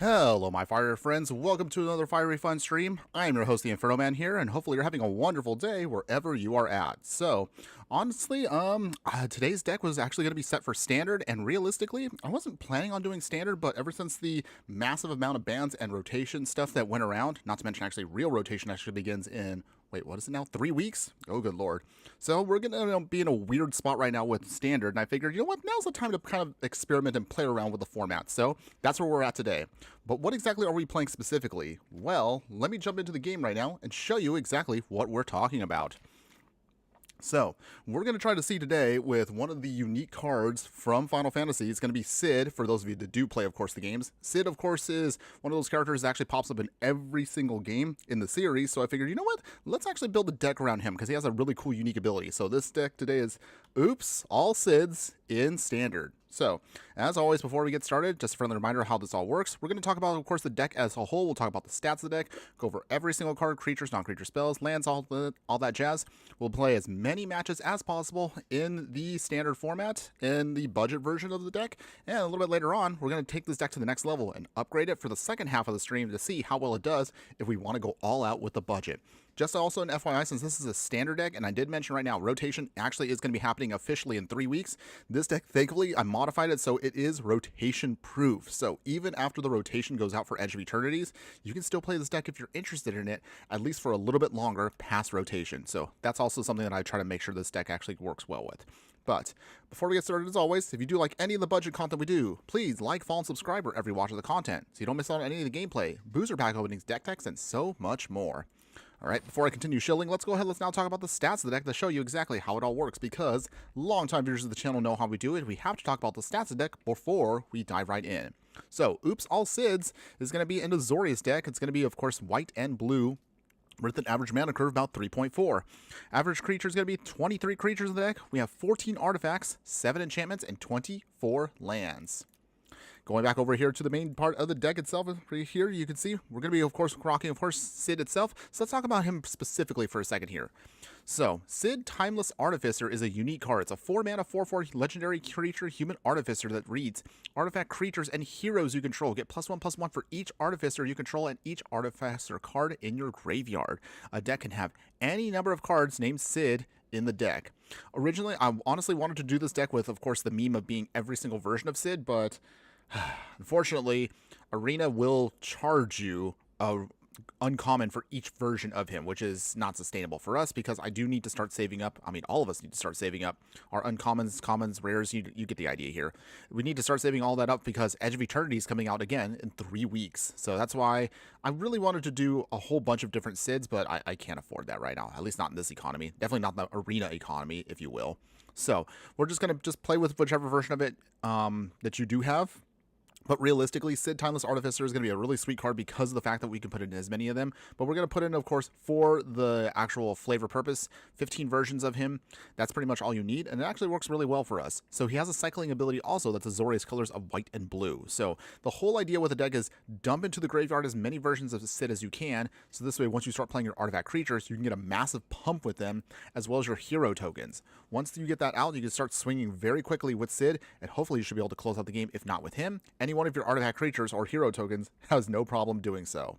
Hello my fire friends, welcome to another Fiery Fun stream. I am your host, the Infernoman here, and hopefully you're having a wonderful day wherever you are at. So, honestly, today's deck was actually going to be set for Standard, and realistically, I wasn't planning on doing Standard, but ever since the massive amount of bans and rotation stuff that went around, not to mention actually real rotation actually begins in, wait, what is it now? 3 weeks? Oh, good lord. So we're going to be in a weird spot right now with Standard, and I figured, you know what, now's the time to kind of experiment and play around with the format. So that's where we're at today. But what exactly are we playing specifically? Well, let me jump into the game right now and show you exactly what we're talking about. So, we're going to try to see today with one of the unique cards from Final Fantasy. It's going to be Cid, for those of you that do play, of course, the games. Cid, of course, is one of those characters that actually pops up in every single game in the series. So I figured, you know what? Let's actually build a deck around him because he has a really cool, unique ability. So this deck today is, oops, all Cids in Standard. So, as always, before we get started, just a friendly reminder how this all works. We're going to talk about, of course, the deck as a whole. We'll talk about the stats of the deck, go over every single card, creatures, non-creature spells, lands, all that jazz. We'll play as many matches as possible in the standard format, in the budget version of the deck, and a little bit later on, we're going to take this deck to the next level and upgrade it for the second half of the stream to see how well it does if we want to go all out with the budget. Just also an FYI, since this is a standard deck, and I did mention right now, rotation actually is going to be happening officially in 3 weeks. This deck, thankfully, I modified it so it is rotation proof. So even after the rotation goes out for Edge of Eternities, you can still play this deck if you're interested in it, at least for a little bit longer past rotation. So that's also something that I try to make sure this deck actually works well with. But before we get started, as always, if you do like any of the budget content we do, please like, follow, and subscribe wherever you watch the content so you don't miss out on any of the gameplay, booster pack openings, deck techs, and so much more. Alright, before I continue shilling, let's now talk about the stats of the deck to show you exactly how it all works, because longtime viewers of the channel know how we do it. We have to talk about the stats of the deck before we dive right in. So, Oops All Cids is going to be in a Azorius deck. It's going to be, of course, white and blue, with an average mana curve about 3.4. Average creature is going to be 23 creatures in the deck. We have 14 artifacts, 7 enchantments, and 24 lands. Going back over here to the main part of the deck itself, right here, you can see we're going to be, of course, rocking, of course, Cid itself. So let's talk about him specifically for a second here. So, Cid Timeless Artificer is a unique card. It's a 4-mana, 4/4 legendary creature human artificer that reads, artifact creatures and heroes you control get +1/+1 for each artificer you control and each artificer card in your graveyard. A deck can have any number of cards named Cid in the deck. Originally, I honestly wanted to do this deck with, of course, the meme of being every single version of Cid, but unfortunately, Arena will charge you a uncommon for each version of him, which is not sustainable for us because I do need to start saving up. I mean, all of us need to start saving up our uncommons, commons, rares. You get the idea here. We need to start saving all that up because Edge of Eternity is coming out again in 3 weeks. So that's why I really wanted to do a whole bunch of different Cids, but I can't afford that right now. At least not in this economy. Definitely not the Arena economy, if you will. So we're just going to play with whichever version of it that you do have. But realistically, Cid Timeless Artificer is going to be a really sweet card because of the fact that we can put in as many of them. But we're going to put in, of course, for the actual flavor purpose, 15 versions of him. That's pretty much all you need, and it actually works really well for us. So he has a cycling ability also that's Azorius colors of white and blue. So the whole idea with the deck is dump into the graveyard as many versions of Cid as you can. So this way, once you start playing your artifact creatures, you can get a massive pump with them, as well as your hero tokens. Once you get that out, you can start swinging very quickly with Cid, and hopefully you should be able to close out the game, if not with him. Any one of your artifact creatures or hero tokens has no problem doing so.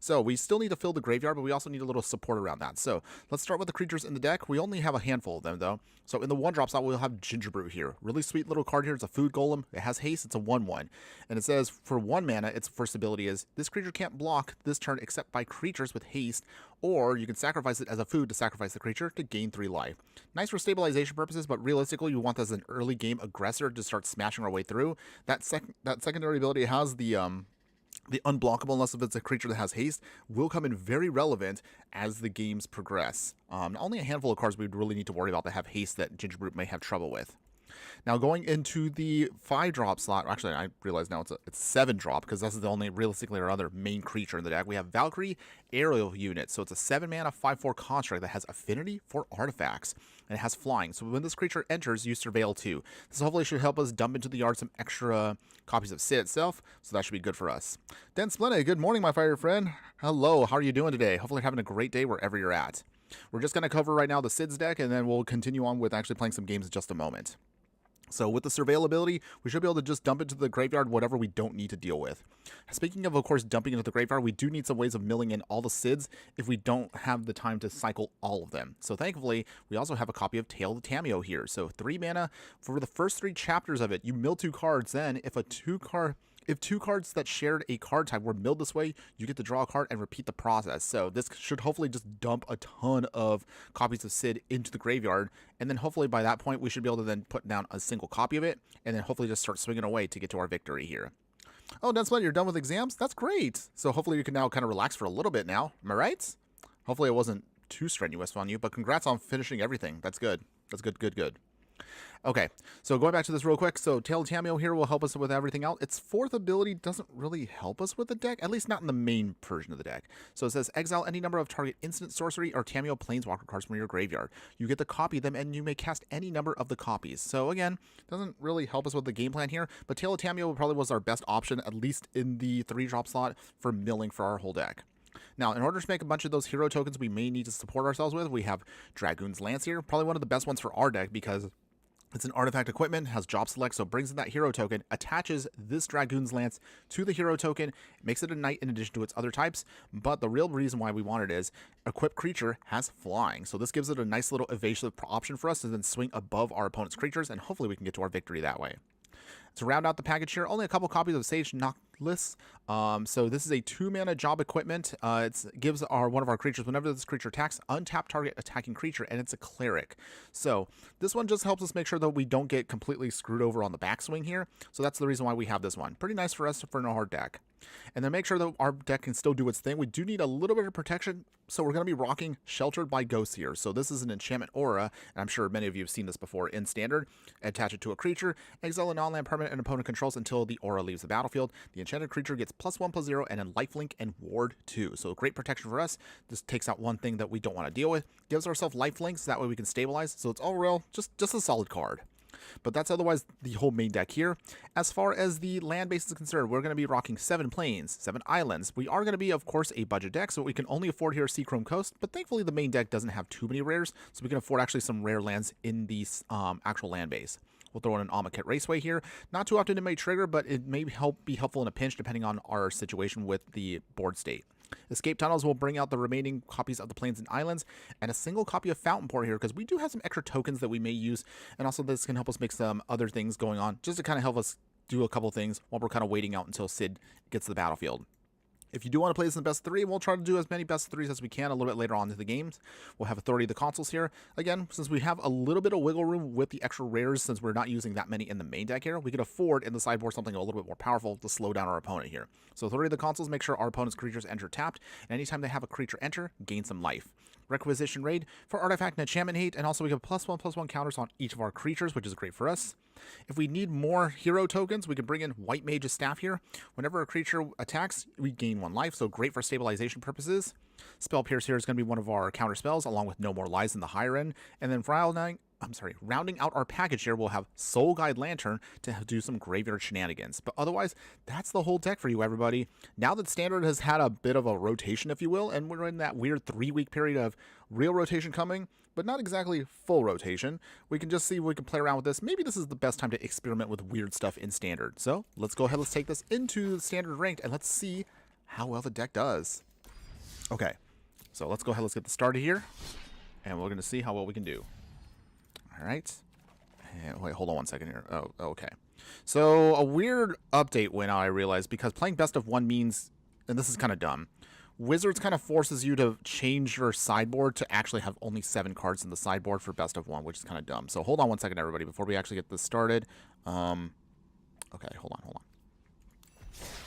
So we still need to fill the graveyard, but we also need a little support around that. So let's start with the creatures in the deck. We only have a handful of them though. So in the 1-drop slot, we'll have Gingerbrew here. Really sweet little card here. It's a food golem. It has haste. It's a 1/1. And it says for 1 mana, its first ability is this creature can't block this turn except by creatures with haste, or you can sacrifice it as a food to sacrifice the creature to gain 3 life. Nice for stabilization purposes, but realistically, you want this as an early game aggressor to start smashing our way through. That secondary ability has the unblockable, unless if it's a creature that has haste, will come in very relevant as the games progress. Only a handful of cards we'd really need to worry about that have haste that Gingerbrew may have trouble with. Now going into the 5-drop slot, actually I realize now it's 7-drop because this is the only realistically our other main creature in the deck. We have Valkyrie Aerial Unit, so it's a 7-mana 5/4 construct that has affinity for artifacts and it has flying. So when this creature enters, you surveil 2. This hopefully should help us dump into the yard some extra copies of Cid itself, so that should be good for us. Then Splenda, good morning my fire friend. Hello, how are you doing today? Hopefully you're having a great day wherever you're at. We're just going to cover right now the Cid's deck, and then we'll continue on with actually playing some games in just a moment. So with the surveillability, we should be able to just dump into the graveyard whatever we don't need to deal with. Speaking of course, dumping into the graveyard, we do need some ways of milling in all the Cids if we don't have the time to cycle all of them. So thankfully, we also have a copy of Tale of the Tameo here. So 3 mana for the first 3 chapters of it. You mill 2 cards, then if two cards that shared a card type were milled this way, you get to draw a card and repeat the process. So this should hopefully just dump a ton of copies of Cid into the graveyard, and then hopefully by that point we should be able to then put down a single copy of it, and then hopefully just start swinging away to get to our victory here. Oh, that's what, you're done with exams? That's great. So hopefully you can now kind of relax for a little bit now. Am I right? Hopefully it wasn't too strenuous on you, but congrats on finishing everything. That's good. That's good, good, good. Okay, so going back to this real quick, so Tale of Tameo here will help us with everything else. Its 4th ability doesn't really help us with the deck, at least not in the main version of the deck. So it says, exile any number of target instant sorcery or Tameo Planeswalker cards from your graveyard. You get to copy them, and you may cast any number of the copies. So again, doesn't really help us with the game plan here, but Tale of Tameo probably was our best option, at least in the 3-drop slot, for milling for our whole deck. Now, in order to make a bunch of those hero tokens we may need to support ourselves with, we have Dragoon's Lance here, probably one of the best ones for our deck because it's an artifact equipment, has job select, so brings in that hero token, attaches this Dragoon's Lance to the hero token, makes it a knight in addition to its other types, but the real reason why we want it is equipped creature has flying, so this gives it a nice little evasive option for us to then swing above our opponent's creatures, and hopefully we can get to our victory that way. To round out the package here, only a couple copies of Sage Noctilus. So this is a 2-mana job equipment. It gives one of our creatures, whenever this creature attacks, untap target attacking creature, and it's a cleric. So this one just helps us make sure that we don't get completely screwed over on the backswing here. So that's the reason why we have this one. Pretty nice for us for a hard deck. And then make sure that our deck can still do its thing. We do need a little bit of protection, so we're going to be rocking Sheltered by Ghosts here. So this is an enchantment aura, and I'm sure many of you have seen this before in Standard. Attach it to a creature, exile a non-land permanent an opponent controls until the aura leaves the battlefield. The enchanted creature gets +1/+0 and a lifelink and ward 2. So great protection for us. This takes out one thing that we don't want to deal with. Gives ourselves lifelinks, that way we can stabilize. So it's all real, just a solid card. But that's otherwise the whole main deck here. As far as the land base is concerned, we're going to be rocking 7 plains, 7 islands. We are going to be, of course, a budget deck, so we can only afford here Seachrome Coast, but thankfully the main deck doesn't have too many rares, so we can afford actually some rare lands in the actual land base. We'll throw in an Amakhet Raceway here. Not too often it may trigger, but it may be helpful in a pinch depending on our situation with the board state. Escape Tunnels will bring out the remaining copies of the Plains and Islands, and a single copy of Fountain Port here, because we do have some extra tokens that we may use, and also this can help us make some other things going on, just to kind of help us do a couple things while we're kind of waiting out until Cid gets to the battlefield. If you do want to play this in best 3, we'll try to do as many best 3s as we can a little bit later on in the games. We'll have Authority of the Consuls here. Again, since we have a little bit of wiggle room with the extra rares, since we're not using that many in the main deck here, we can afford in the sideboard something a little bit more powerful to slow down our opponent here. So Authority of the Consuls make sure our opponent's creatures enter tapped, and anytime they have a creature enter, gain some life. Requisition Raid for artifact and enchantment hate, and also we get +1/+1 counters on each of our creatures, which is great for us. If we need more hero tokens, we can bring in White Mage's Staff here. Whenever a creature attacks, we gain 1 life, so great for stabilization purposes. Spell Pierce here is going to be one of our counter spells, along with No More Lies in the higher end. And then rounding out our package here, we'll have Soul Guide Lantern to do some graveyard shenanigans. But otherwise, that's the whole deck for you, everybody. Now that Standard has had a bit of a rotation, if you will, and we're in that weird 3-week period of real rotation coming, but not exactly full rotation, we can just see if we can play around with this. Maybe this is the best time to experiment with weird stuff in Standard. So let's go ahead, let's take this into Standard Ranked, and let's see how well the deck does. Okay, so let's go ahead, let's get this started here, and we're going to see how well we can do. All right. And wait, hold on one second here. Oh, okay. So a weird update went out, I realized, because playing best of 1 means, and this is kind of dumb, Wizards kind of forces you to change your sideboard to actually have only 7 cards in the sideboard for best of 1, which is kind of dumb. So hold on one second, everybody, before we actually get this started. Okay, hold on.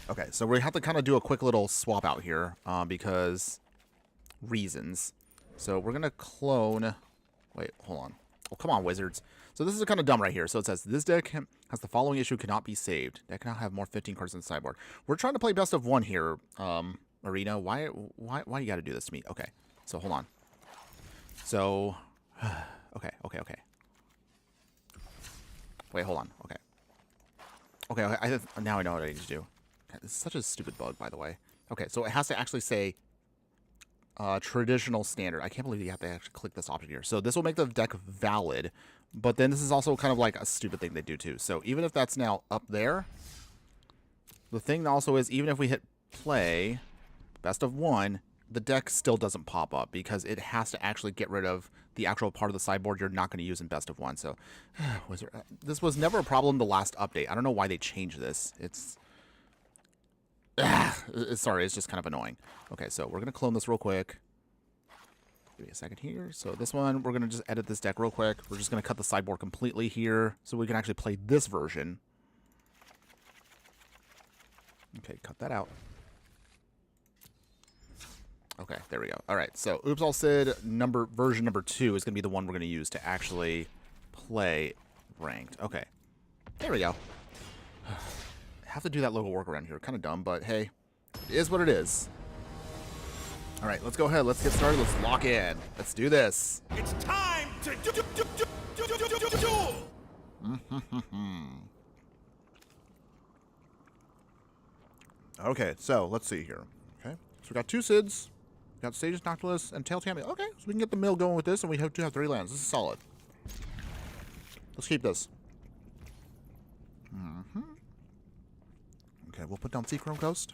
Okay, so we have to kind of do a quick little swap out here because reasons. So we're going to clone... Wait, hold on. Oh, come on, Wizards. So this is kind of dumb right here. So it says, this deck has the following issue, cannot be saved. Deck cannot have more 15 cards in the sideboard. We're trying to play best of 1 here, Marina. Why you got to do this to me? Okay, so hold on. So, okay. Wait, hold on. Okay, now I know what I need to do. This is such a stupid bug, by the way. Okay, so it has to actually say traditional standard. I can't believe you have to actually click this option here. So this will make the deck valid, but then this is also kind of like a stupid thing they do too. So even if that's now up there, the thing also is even if we hit play, best of one, the deck still doesn't pop up because it has to actually get rid of the actual part of the sideboard you're not going to use in best of one. So this was never a problem the last update. I don't know why they changed this. Sorry, it's just kind of annoying. Okay, so we're going to clone this real quick. Give me a second here. So this one, we're going to just edit this deck real quick. We're just going to cut the sideboard completely here so we can actually play this version. Okay, cut that out. Okay, there we go. All right, so Oops All Cid version number 2 is going to be the one we're going to use to actually play ranked. Okay, there we go. Have to do that little workaround here. Kind of dumb, but hey, it is what it is. All right, let's go ahead. Let's get started. Let's lock in. Let's do this. It's time to Okay, so let's see here. Okay, so we got 2 Cids. We got Sage's Noctilus and Tail Tammy. Okay, so we can get the mill going with this, and we do have 3 lands. This is solid. Let's keep this. Okay, we'll put down Seachrome Coast.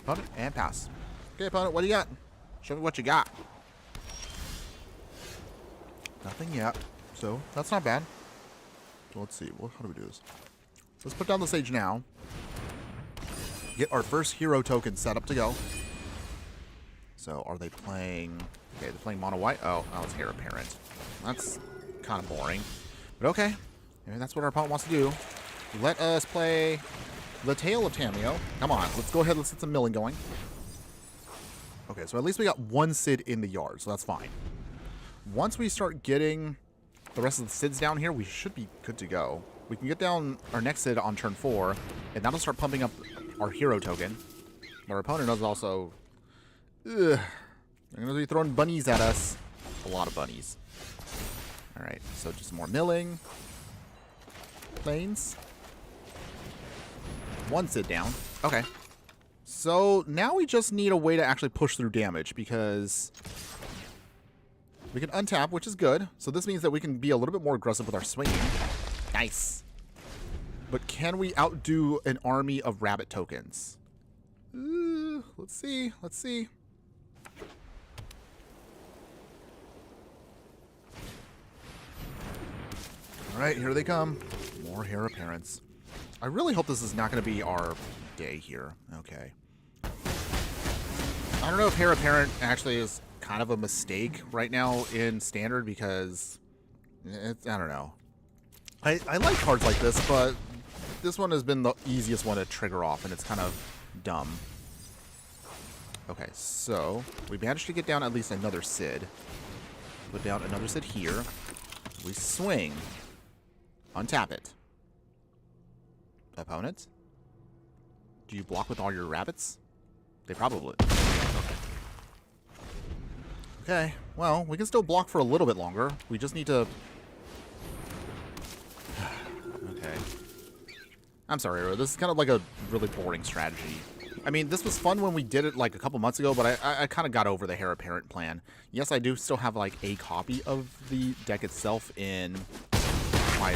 Opponent, and pass. Okay, opponent, what do you got? Show me what you got. Nothing yet, so that's not bad. So let's see, how do we do this? Let's put down the Sage now. Get our first hero token set up to go. So are they playing... Okay, they're playing mono white. Oh, it's Heir Apparent. That's kind of boring. But okay, maybe that's what our opponent wants to do. Let us play the Tail of Tameo. Come on, let's go ahead. Let's get some milling going. Okay, so at least we got 1 Cid in the yard, so that's fine. Once we start getting the rest of the Cids down here, we should be good to go. We can get down our next Cid on turn 4, and that'll start pumping up our hero token. Our opponent is also... They're going to be throwing bunnies at us. A lot of bunnies. Alright, so just more milling. Planes. 1 Cid down. Okay. So now we just need a way to actually push through damage because we can untap, which is good. So this means that we can be a little bit more aggressive with our swinging. Nice. But can we outdo an army of rabbit tokens? Let's see. Let's see. All right, here they come. More Heir Apparents. I really hope this is not going to be our day here. Okay. I don't know if Heir Apparent actually is kind of a mistake right now in Standard because I don't know. I like cards like this, but this one has been the easiest one to trigger off, and it's kind of dumb. Okay, so we managed to get down at least another Cid. Put down another Cid here. We swing. Untap it. Opponent? Do you block with all your rabbits? They probably... Okay, well, we can still block for a little bit longer. We just need to... Okay. I'm sorry, Ro. This is kind of like a really boring strategy. I mean, this was fun when we did it like a couple months ago, but I kind of got over the Heir Apparent plan. Yes, I do still have like a copy of the deck itself in my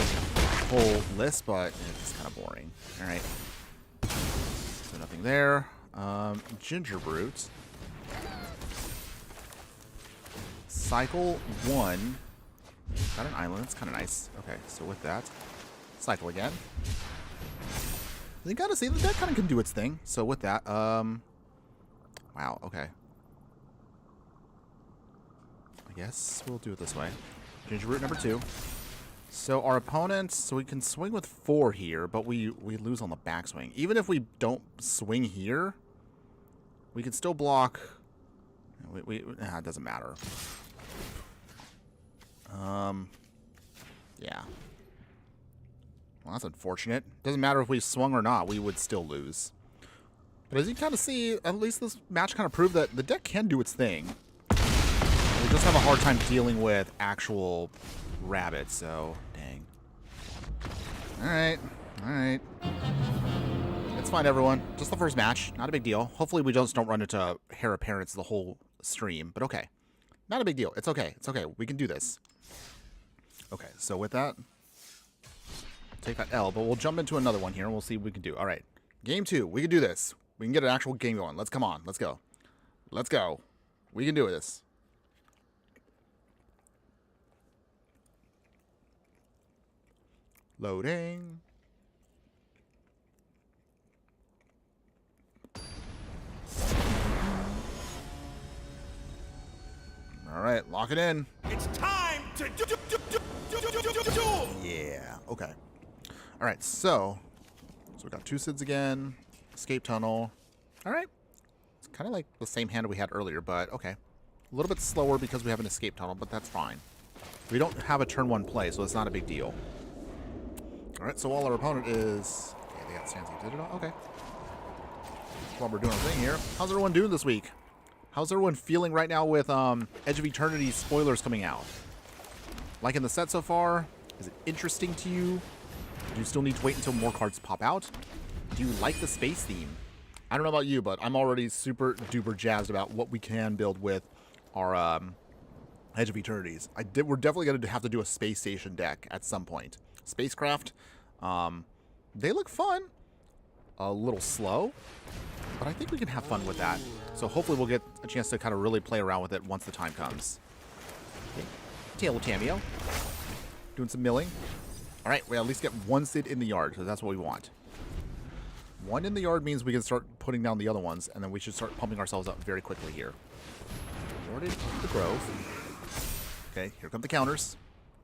whole list, but it's kind of boring. All right. So nothing there. Ginger Brute. Cycle 1. Got an island. That's kind of nice. Okay, so with that, cycle again. You gotta see the deck kind of can do its thing. So with that, wow, okay. I guess we'll do it this way. Ginger Root number 2. So our opponent, so we can swing with 4 here, but we lose on the backswing. Even if we don't swing here, we can still block. It doesn't matter. Yeah. Well, that's unfortunate. Doesn't matter if we swung or not, we would still lose. But as you kind of see, at least this match kind of proved that the deck can do its thing. We just have a hard time dealing with actual rabbits, so dang. Alright. Alright. It's fine, everyone. Just the first match. Not a big deal. Hopefully we just don't run into Heir Apparents the whole stream, but okay. Not a big deal. It's okay. It's okay. We can do this. Okay, so with that, take that L, but we'll jump into another one here, and we'll see what we can do. All right, game 2. We can do this. We can get an actual game going. Let's come on. Let's go. Let's go. We can do this. Loading. All right, lock it in. It's time to do. Yeah, okay. All right, so we got 2 Cids again, escape tunnel. All right. It's kind of like the same hand we had earlier, but okay. A little bit slower because we have an escape tunnel, but that's fine. We don't have a turn 1 play, so it's not a big deal. All right, so while our opponent is... Okay, they got Sansi. Did it all? Okay. While we're doing our thing here, how's everyone doing this week? How's everyone feeling right now with Edge of Eternity spoilers coming out? Liking the set so far? Is it interesting to you? Do you still need to wait until more cards pop out? Do you like the space theme? I don't know about you, but I'm already super duper jazzed about what we can build with our Edge of Eternities. We're definitely going to have to do a space station deck at some point. Spacecraft, they look fun. A little slow, but I think we can have fun with that. So hopefully we'll get a chance to kind of really play around with it once the time comes. Okay. Tail of Tameo. Doing some milling. All right, we at least get 1 Cid in the yard, so that's what we want. 1 in the yard means we can start putting down the other ones, and then we should start pumping ourselves up very quickly here. Lorded the Grove. Okay, here come the counters.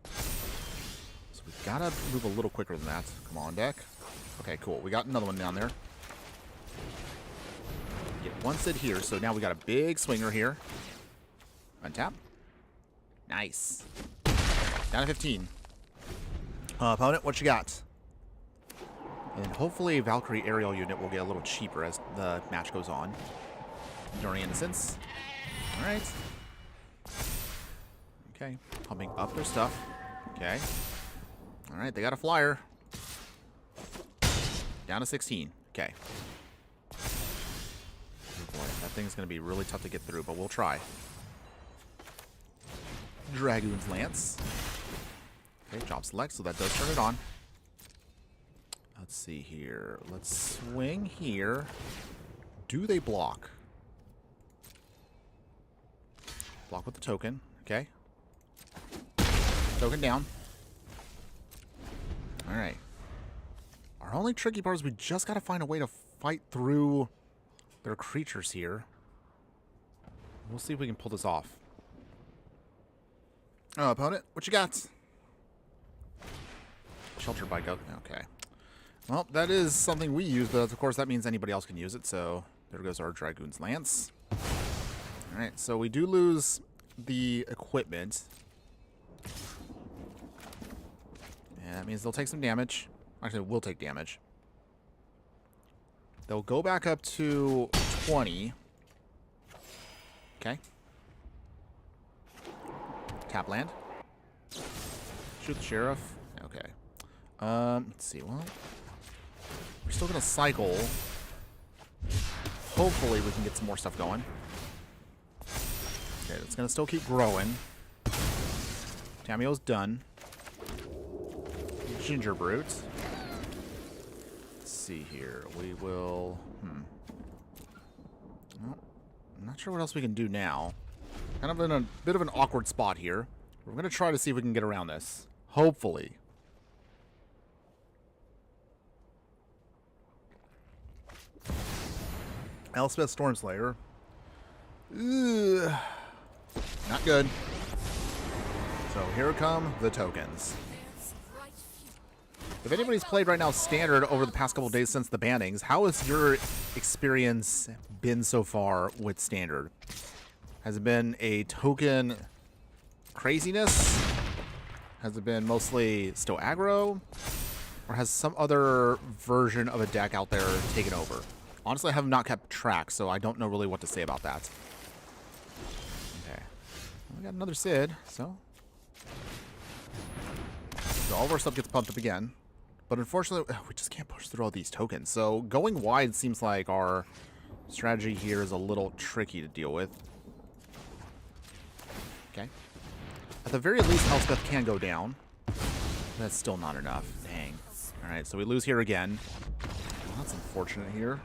So we've got to move a little quicker than that. Come on, deck. Okay, cool. We got another one down there. Get 1 Cid here, so now we got a big swinger here. Untap. Nice. Down to 15. Opponent, what you got? And hopefully Valkyrie aerial unit will get a little cheaper as the match goes on. During Innocence. Alright. Okay. Pumping up their stuff. Okay. Alright, they got a flyer. Down to 16. Okay. Oh boy, that thing's going to be really tough to get through, but we'll try. Dragoon's Lance. Okay, job select, so that does turn it on. Let's see here. Let's swing here. Do they block? Block with the token. Okay. Token down. Alright. Our only tricky part is we just got to find a way to fight through their creatures here. We'll see if we can pull this off. Oh, opponent, what you got? Sheltered by goat. Okay. Well, that is something we use, but of course that means anybody else can use it, so there goes our Dragoon's Lance. Alright, so we do lose the equipment. And that means they'll take some damage. Actually, we'll take damage. They'll go back up to 20. Okay. Tap land. Shoot the sheriff. Okay. Let's see. Well, we're still gonna cycle. Hopefully, we can get some more stuff going. Okay, it's gonna still keep growing. Tameo's done. Ginger Brute. Let's see here. We will. Well, I'm not sure what else we can do now. Kind of in a bit of an awkward spot here. We're going to try to see if we can get around this. Hopefully. Elspeth Stormslayer. Ugh. Not good. So here come the tokens. If anybody's played right now Standard over the past couple of days since the bannings, how has your experience been so far with Standard? Has it been a token craziness? Has it been mostly still aggro? Or has some other version of a deck out there taken over? Honestly, I have not kept track, so I don't know really what to say about that. Okay. We got another Cid, so all of our stuff gets pumped up again. But unfortunately, we just can't push through all these tokens. So going wide seems like our strategy here is a little tricky to deal with. Okay. At the very least, Elspeth can go down. That's still not enough. Dang. Alright, so we lose here again. Well, that's unfortunate here.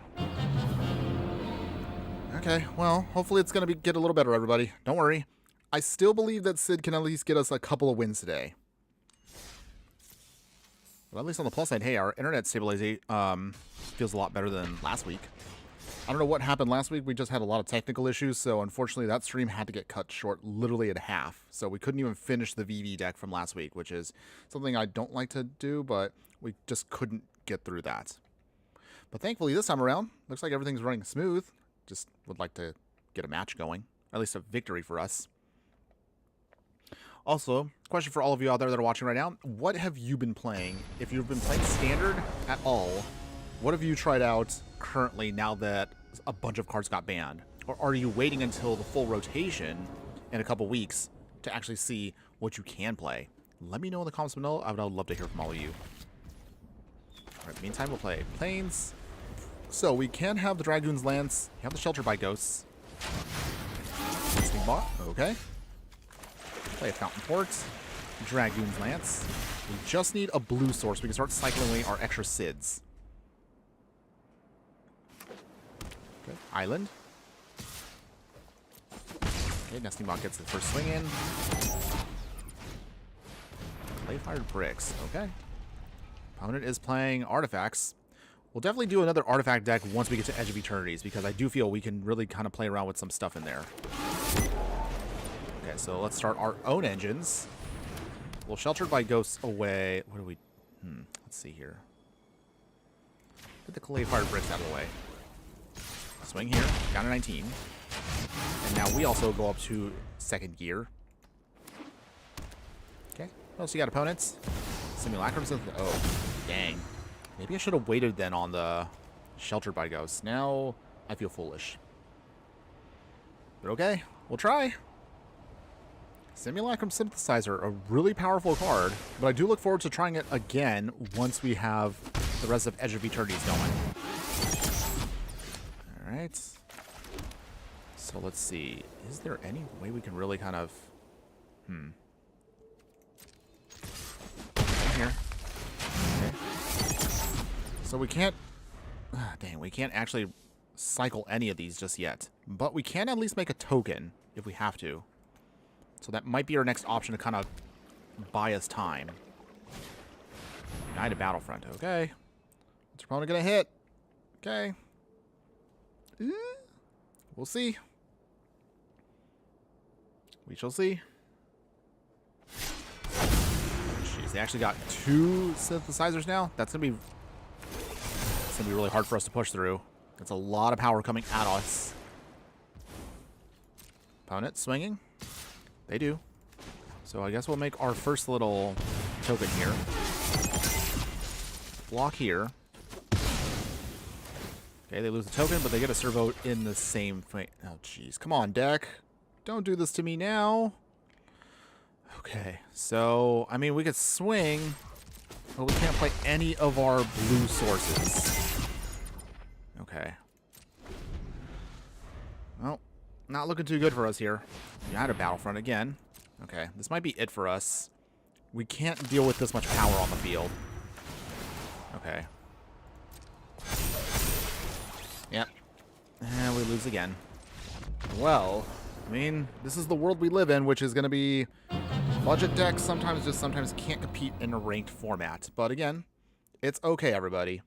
Okay, well, hopefully it's going to get a little better, everybody. Don't worry. I still believe that Cid can at least get us a couple of wins today. But at least on the plus side, hey, our internet stabilization feels a lot better than last week. I don't know what happened last week. We just had a lot of technical issues, so unfortunately that stream had to get cut short literally at half. So we couldn't even finish the VV deck from last week, which is something I don't like to do, but we just couldn't get through that. But thankfully this time around, looks like everything's running smooth. Just would like to get a match going, or at least a victory for us. Also, question for all of you out there that are watching right now, what have you been playing? If you've been playing Standard at all, what have you tried out currently now that a bunch of cards got banned? Or are you waiting until the full rotation in a couple weeks to actually see what you can play? Let me know in the comments below. I would love to hear from all of you. All right, meantime, we'll play Plains. So we can have the Dragoon's Lance. You have the Shelter by Ghosts. Okay. Play a Fountain Port. Dragoon's Lance. We just need a blue source. We can start cycling away our extra Cids. Okay, Island. Okay, Nesting Bot gets the first swing in. Play Fired Bricks. Okay. Opponent is playing Artifacts. We'll definitely do another Artifact deck once we get to Edge of Eternities, because I do feel we can really kind of play around with some stuff in there. Okay, so let's start our own engines. We'll Sheltered by Ghosts away. What do we... let's see here. Get the Clay Fired Bricks out of the way. Swing here, down to 19. And now we also go up to second gear. Okay, what else you got, opponents? Simulacrums. Oh, dang. Maybe I should have waited then on the Sheltered by Ghosts. Now I feel foolish. But okay, we'll try. Simulacrum Synthesizer, a really powerful card, but I do look forward to trying it again once we have the rest of Edge of Eternities going. Alright. So let's see. Is there any way we can really kind of... Here. Okay. So we can't... dang, we can't actually cycle any of these just yet. But we can at least make a token if we have to. So that might be our next option to kind of buy us time. United Battlefront. Okay. What's your opponent going to hit? Okay. We'll see. We shall see. Jeez, they actually got 2 synthesizers now. It's gonna be really hard for us to push through. That's a lot of power coming at us. Opponent swinging. They do. So I guess we'll make our first little token here. Block here. Okay, they lose the token, but they get a servo in the same thing. Oh, jeez. Come on, deck. Don't do this to me now. Okay, so, I mean, we could swing, but we can't play any of our blue sources. Okay. Well, not looking too good for us here. We had a Battlefront again. Okay, this might be it for us. We can't deal with this much power on the field. Okay. Yep. And we lose again. Well, I mean, this is the world we live in, which is going to be budget decks sometimes can't compete in a ranked format. But again, it's okay, everybody.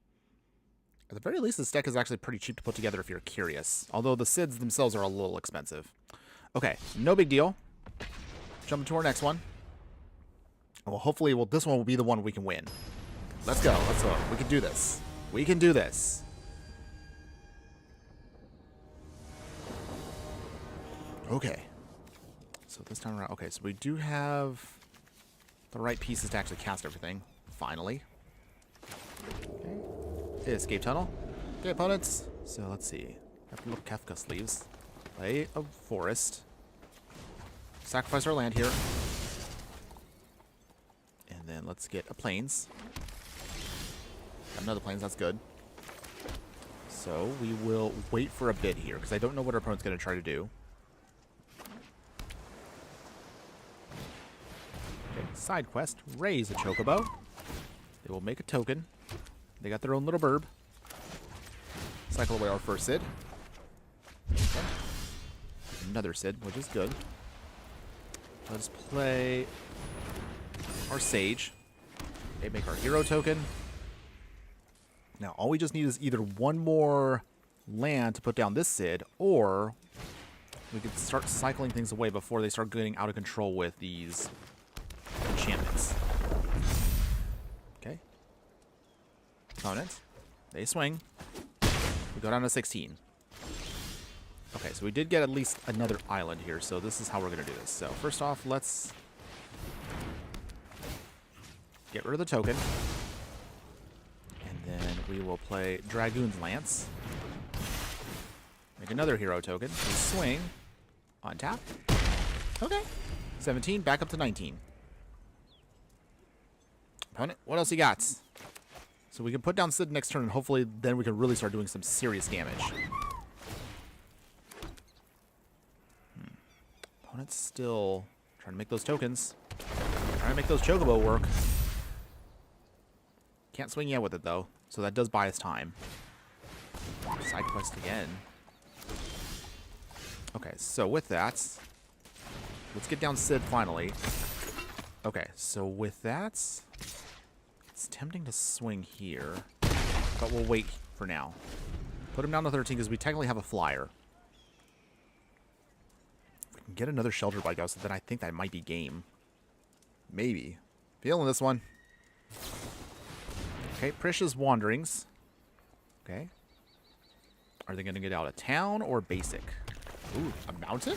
At the very least, this deck is actually pretty cheap to put together if you're curious. Although the Cids themselves are a little expensive. Okay, no big deal. Jump into our next one. Well, hopefully, this one will be the one we can win. Let's go. Let's go. We can do this. We can do this. Okay. So this time around... Okay, so we do have the right pieces to actually cast everything. Finally. Okay. Escape tunnel. Okay, opponents. So let's see. Have little Kefka sleeves. Play a forest. Sacrifice our land here. And then let's get a plains. Got another plains, that's good. So we will wait for a bit here, because I don't know what our opponent's going to try to do. side quest, raise a chocobo. They will make a token. They got their own little burb. Cycle away our first Cid. Okay. Another Cid, which is good. Let's play our Sage. Okay, make our hero token. Now, all we just need is either one more land to put down this Cid, or we could start cycling things away before they start getting out of control with these enchantments. Okay. Opponent. They swing. We go down to 16. Okay, so we did get at least another island here, so this is how we're going to do this. So first off, let's get rid of the token. And then we will play Dragoon's Lance. Make another hero token. We swing. On tap. Okay. 17, back up to 19. Opponent, what else you got? So we can put down Cid next turn, and hopefully then we can really start doing some serious damage. Opponent's still trying to make those tokens. Trying to make those chocobo work. Can't swing yet with it, though, so that does buy us time. Side quest again. Okay, so with that, let's get down Cid finally. Okay, so with that, it's tempting to swing here, but we'll wait for now. Put him down to 13 because we technically have a flyer. If we can get another Shelter by Ghost, then I think that might be game. Maybe. Feeling this one. Okay, Prisha's Wanderings. Okay. Are they going to get out of town or basic? Ooh, a mountain?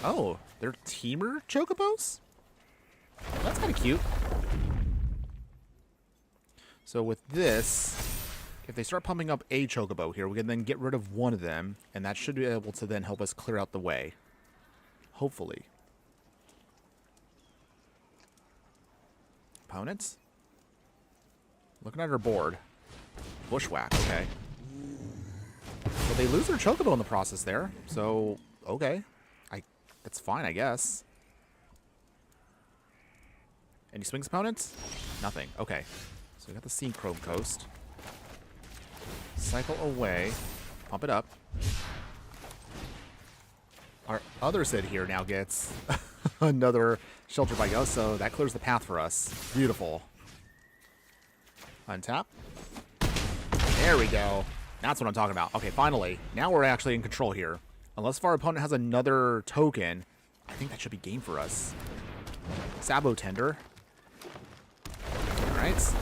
Oh, they're teamer chocobos? That's kind of cute. So with this, if they start pumping up a chocobo here, we can then get rid of one of them, and that should be able to then help us clear out the way. Hopefully. Opponents? Looking at our board. Bushwhack, okay. Well, they lose their chocobo in the process there, so okay. That's fine, I guess. Any swings, opponents? Nothing. Okay. So we got the Synchro Coast. Cycle away. Pump it up. Our other Cid here now gets another Shelter by Ghost, so that clears the path for us. Beautiful. Untap. There we go. That's what I'm talking about. Okay, finally. Now we're actually in control here. Unless our opponent has another token, I think that should be game for us. Sabo Tender. Alright.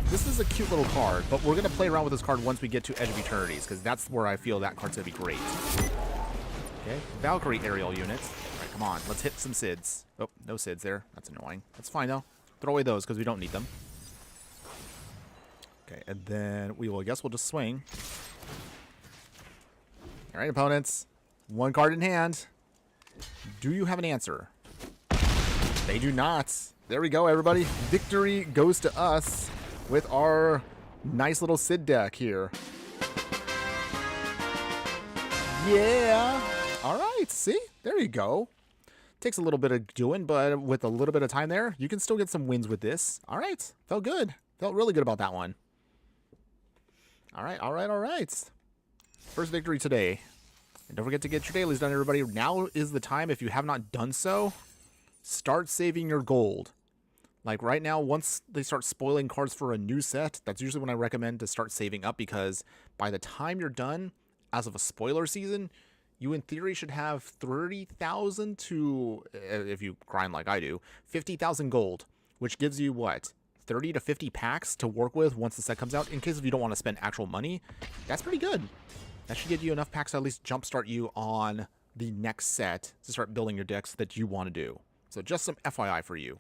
This is a cute little card, but we're going to play around with this card once we get to Edge of Eternities, because that's where I feel that card's going to be great. Okay, Valkyrie aerial unit. Alright, come on. Let's hit some Cids. Oh, no Cids there. That's annoying. That's fine, though. Throw away those, because we don't need them. Okay, and then we will, I guess we'll just swing. Alright, opponents. One card in hand. Do you have an answer? They do not. There we go, everybody. Victory goes to us with our nice little Cid deck here. Yeah. Alright, see? There you go. Takes a little bit of doing, but with a little bit of time there, you can still get some wins with this. Alright. Felt good. Felt really good about that one. Alright, alright, alright. First victory today. And don't forget to get your dailies done, everybody. Now is the time, if you have not done so, start saving your gold. Like right now, once they start spoiling cards for a new set, that's usually when I recommend to start saving up, because by the time you're done, as of a spoiler season, you in theory should have 30,000 to, if you grind like I do, 50,000 gold, which gives you what? 30 to 50 packs to work with once the set comes out, in case if you don't want to spend actual money. That's pretty good. That should give you enough packs to at least jumpstart you on the next set to start building your decks that you want to do. So just some FYI for you.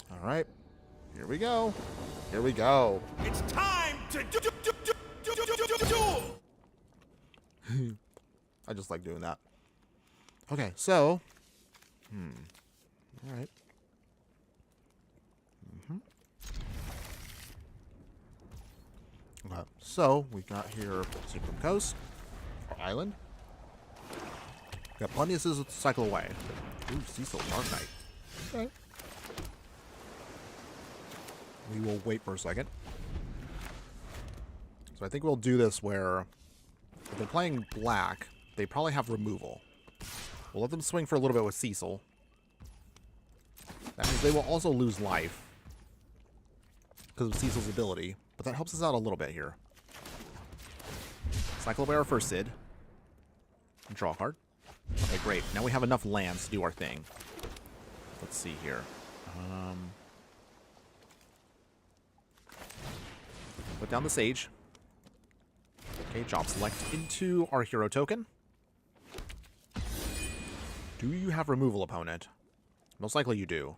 All right, here we go. Here we go. It's time to duel! I just like doing that. Okay, so. All right. So we got here Supreme Coast, our island. Got plenty of scissors to cycle away. Ooh, Cecil, Dark Knight. Okay. We will wait for a second. So I think we'll do this where if they're playing black, they probably have removal. We'll let them swing for a little bit with Cecil. That means they will also lose life because of Cecil's ability, but that helps us out a little bit here. Cycle away our first Cid. And draw a card. Okay, great. Now we have enough lands to do our thing. Let's see here. Put down the Sage. Okay, job select into our hero token. Do you have removal, opponent? Most likely you do.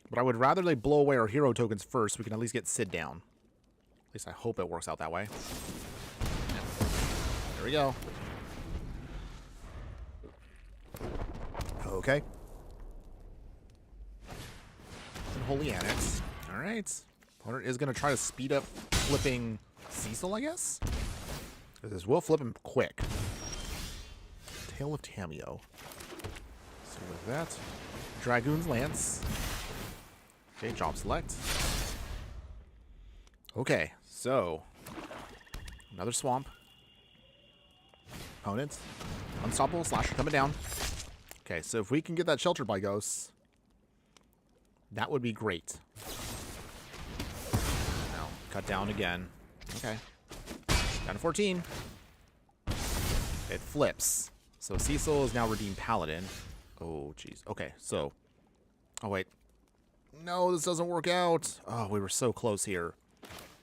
But I would rather they blow away our hero tokens first so we can at least get Cid down. At least I hope it works out that way. There we go. Okay. And Holy Annex. Alright. Opponent is going to try to speed up flipping Cecil, I guess? Because this will flip him quick. Tale of Tamio. So with that, Dragoon's Lance. Okay, job select. Okay, so another swamp. Opponent. Unstoppable Slasher coming down. Okay, so if we can get that sheltered by ghosts, that would be great. Now, cut down again. Okay. Down to 14. It flips. So Cecil is now redeemed Paladin. Oh, jeez. Okay, so. Oh, wait. No, this doesn't work out. Oh, we were so close here.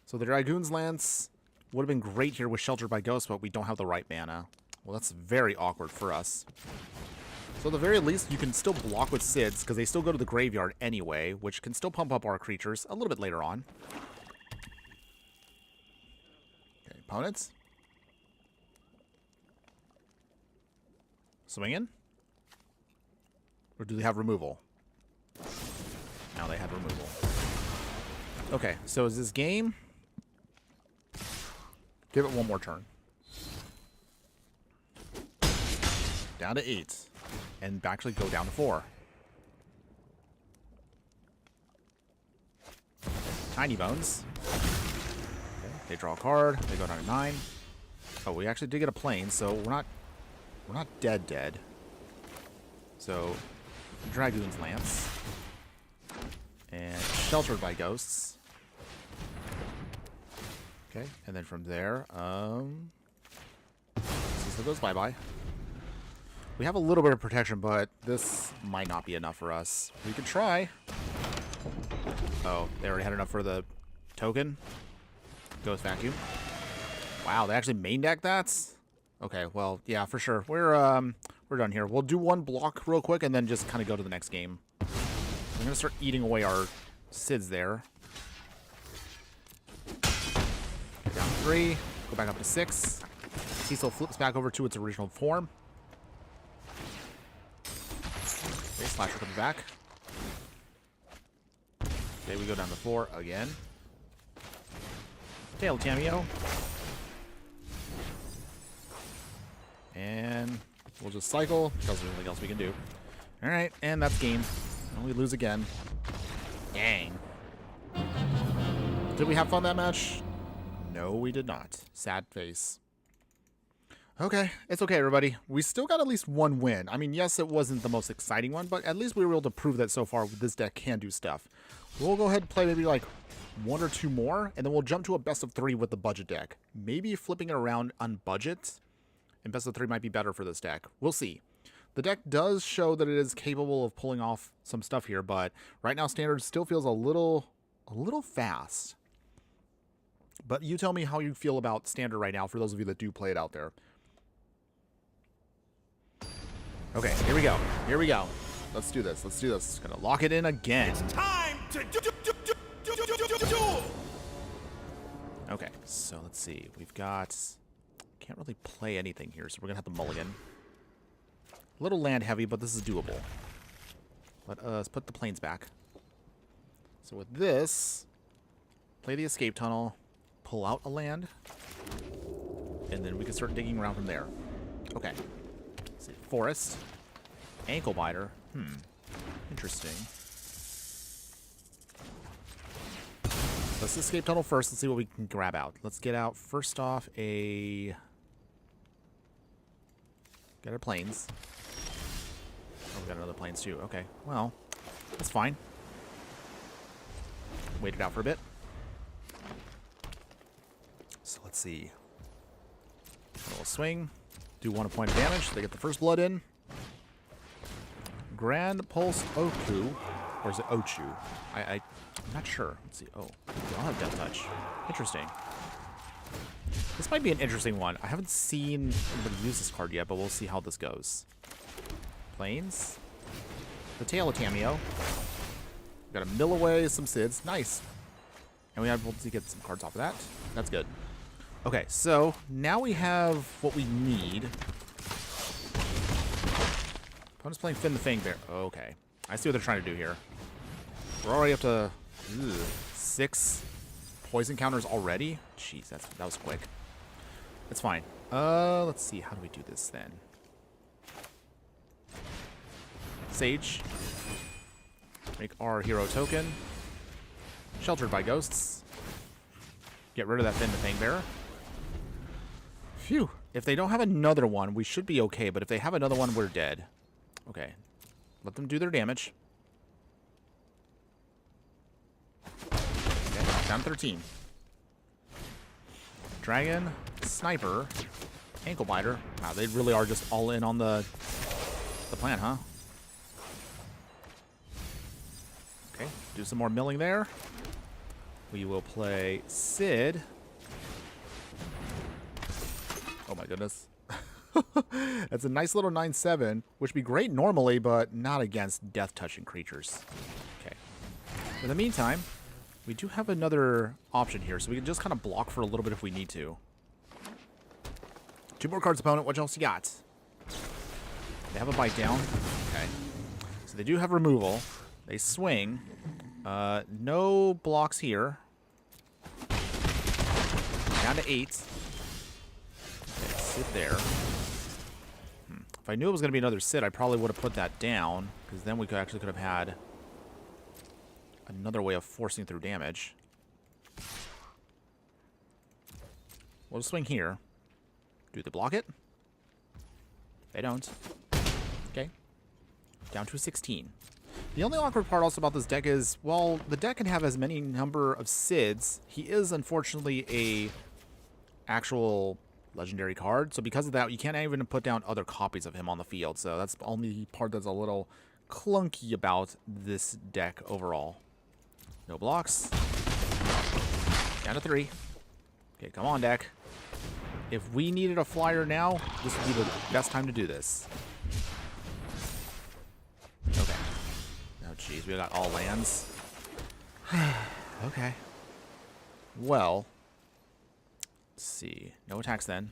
So the Dragoon's Lance would have been great here with Sheltered by Ghosts, but we don't have the right mana. Well, that's very awkward for us. So at the very least, you can still block with Cids, because they still go to the graveyard anyway, which can still pump up our creatures a little bit later on. Okay, opponents. Swing in? Or do they have removal? Now they had removal. Okay, so is this game? Give it one more turn. Down to 8. And actually go down to 4. Tiny Bones. Okay, they draw a card. They go down to 9. Oh, we actually did get a plane, so we're not dead. So Dragoon's Lance. And Sheltered by Ghosts. Okay, and then from there, Cecil goes bye-bye. We have a little bit of protection, but this might not be enough for us. We could try. Oh, they already had enough for the token. Ghost Vacuum. Wow, they actually main deck that? Okay, well, yeah, for sure. We're done here. We'll do one block real quick and then just kind of go to the next game. I'm going to start eating away our Cids there. Down 3. Go back up to 6. Cecil flips back over to its original form. Okay, Slasher comes back. Okay, we go down to 4 again. Tale of Tamio. And we'll just cycle because there's nothing else we can do. Alright, and that's game. And we lose again. Dang. Did we have fun that match? No, we did not. Sad face. Okay, it's okay, everybody. We still got at least one win. I mean, yes, it wasn't the most exciting one, but at least we were able to prove that so far this deck can do stuff. We'll go ahead and play maybe like 1 or 2 more, and then we'll jump to a best of 3 with the budget deck. Maybe flipping it around on budget, and best of 3 might be better for this deck. We'll see. The deck does show that it is capable of pulling off some stuff here, but right now Standard still feels a little fast. But you tell me how you feel about Standard right now for those of you that do play it out there. Okay, here we go. Here we go. Let's do this. Let's do this. Gonna lock it in again. It's time to do. Okay, so let's see. We've got... Can't really play anything here, so we're gonna have to mulligan. A little land heavy, but this is doable. Let us put the planes back. So with this, play the escape tunnel, pull out a land, and then we can start digging around from there. Okay. Let's see. Forest. Ankle biter. Interesting. Let's escape tunnel first. Let's see what we can grab out. Let's get out, first off, get our planes. Oh, we got another planes too. Okay, well, that's fine. Wait it out for a bit. So let's see. A little swing. Do 1 point of damage. They get the first blood in. Grand Pulse Oku. Or is it Ochu? I'm not sure. Let's see. Oh, they all have Death Touch. Interesting. This might be an interesting one. I haven't seen anybody use this card yet, but we'll see how this goes. Planes. The Tail of Tameo. Got to mill away some Cids. Nice. And we have able to get some cards off of that. That's good. Okay, so now we have what we need. Opponent's playing Finn the Fangbear. Okay. I see what they're trying to do here. We're already up to 6 poison counters already. Jeez, that was quick. It's fine. Let's see. How do we do this then? Sage. Make our hero token. Sheltered by ghosts. Get rid of that Finn the Fangbearer. Phew. If they don't have another one, we should be okay. But if they have another one, we're dead. Okay. Let them do their damage. Okay, down 13. Dragon, Sniper, Ankle Biter. Wow, they really are just all in on the plan, huh? Okay, do some more milling there. We will play Cid. Oh my goodness. That's a nice little 9/7, which would be great normally, but not against death-touching creatures. Okay. In the meantime, we do have another option here, so we can just kind of block for a little bit if we need to. 2 more cards, opponent. What else you got? They have a bite down. Okay. So they do have removal. They swing. No blocks here. Down to 8. Okay, sit there. If I knew it was going to be another Cid, I probably would have put that down, because then we could have had another way of forcing through damage. We'll swing here. Do they block it? They don't. Okay. Down to 16. The only awkward part also about this deck is, well, the deck can have as many number of Cids. He is, unfortunately, a actual legendary card, so because of that, you can't even put down other copies of him on the field, so that's the only part that's a little clunky about this deck overall. No blocks. Down to 3. Okay, come on, deck. If we needed a flyer now, this would be the best time to do this. Okay. Oh, jeez, we got all lands. Okay. Well, let's see. No attacks then.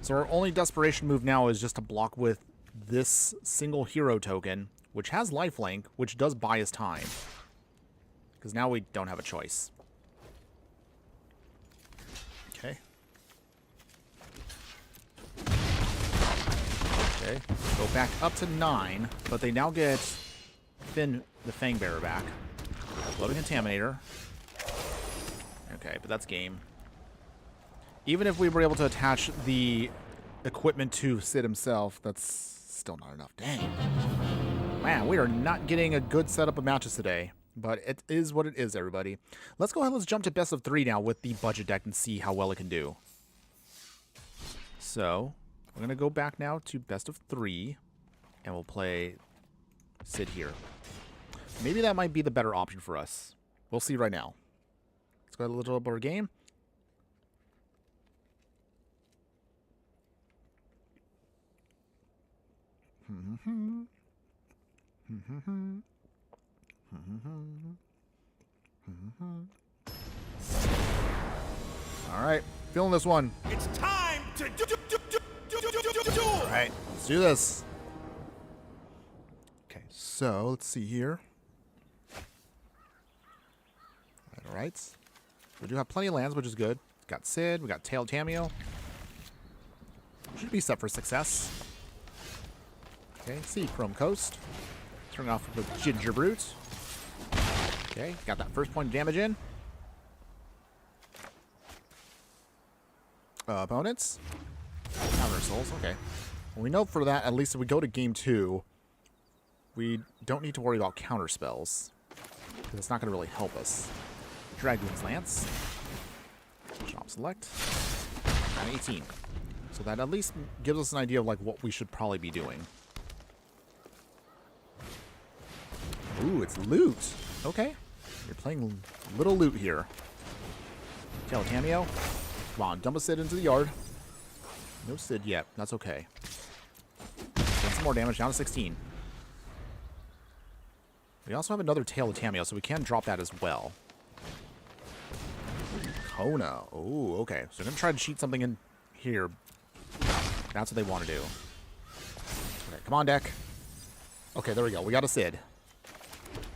So our only desperation move now is just to block with this single hero token, which has lifelink, which does buy us time. Because now we don't have a choice. Okay. Okay. Go back up to 9, but they now get Finn the Fangbearer back. Floating Contaminator. Okay, but that's game. Even if we were able to attach the equipment to Cid himself, that's still not enough. Dang. Man, we are not getting a good setup of matches today. But it is what it is, everybody. Let's go ahead and let's jump to best of 3 now with the budget deck and see how well it can do. So, we're going to go back now to best of 3. And we'll play Cid here. Maybe that might be the better option for us. We'll see right now. Let's go ahead and look up our game. All right, feeling this one. It's time to do. All right, let's do this. Okay, so let's see here. All right. We do have plenty of lands, which is good. Got Cid, we got Tail Tameo. Should be set for success. Okay, see Chrome Coast. Turn off with Ginger Brute. Okay, got that first point of damage in. Opponents. Counter Souls, okay. Well, we know for that, at least if we go to game 2, we don't need to worry about counter spells. Because it's not going to really help us. Dragoon's Lance. Shop select. And 18. So that at least gives us an idea of like what we should probably be doing. Ooh, it's loot. Okay. You're playing little loot here. Tail Tameo. Come on, dump a Cid into the yard. No Cid yet. That's okay. Get some more damage, down to 16. We also have another Tail of Tameo, so we can drop that as well. Kona. Oh, okay. So we're going to try to cheat something in here. That's what they want to do. Okay, come on, deck. Okay, there we go. We got a Cid.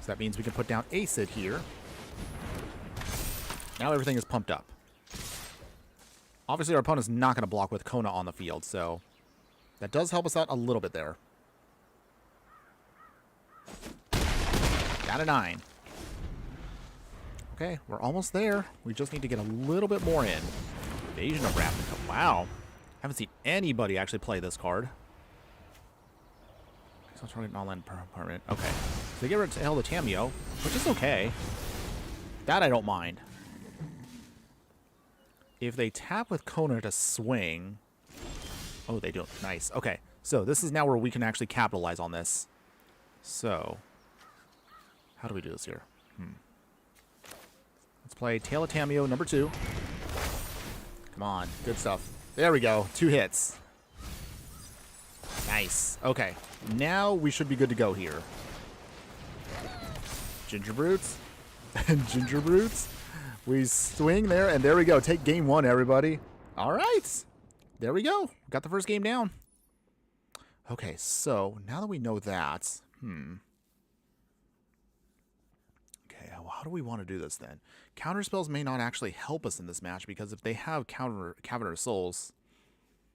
So that means we can put down a Cid here. Now everything is pumped up. Obviously, our opponent's not going to block with Kona on the field, so that does help us out a little bit there. Down to 9. Okay, we're almost there. We just need to get a little bit more in. Invasion of Ravnica. Wow. Haven't seen anybody actually play this card. So trying an online permanent. Okay. So they get rid of Tail the Tameo, which is okay. That I don't mind. If they tap with Kona to swing... Oh, they don't. Nice. Okay. So this is now where we can actually capitalize on this. So... How do we do this here? Let's play Tail of Tameo number 2. Come on. Good stuff. There we go. 2 hits. Nice. Okay. Now we should be good to go here. Ginger Brutes. And Ginger Brutes. We swing there, and there we go. Take game 1, everybody. All right. There we go. Got the first game down. Okay, so now that we know that, Okay, well, how do we want to do this then? Counter spells may not actually help us in this match because if they have counter souls,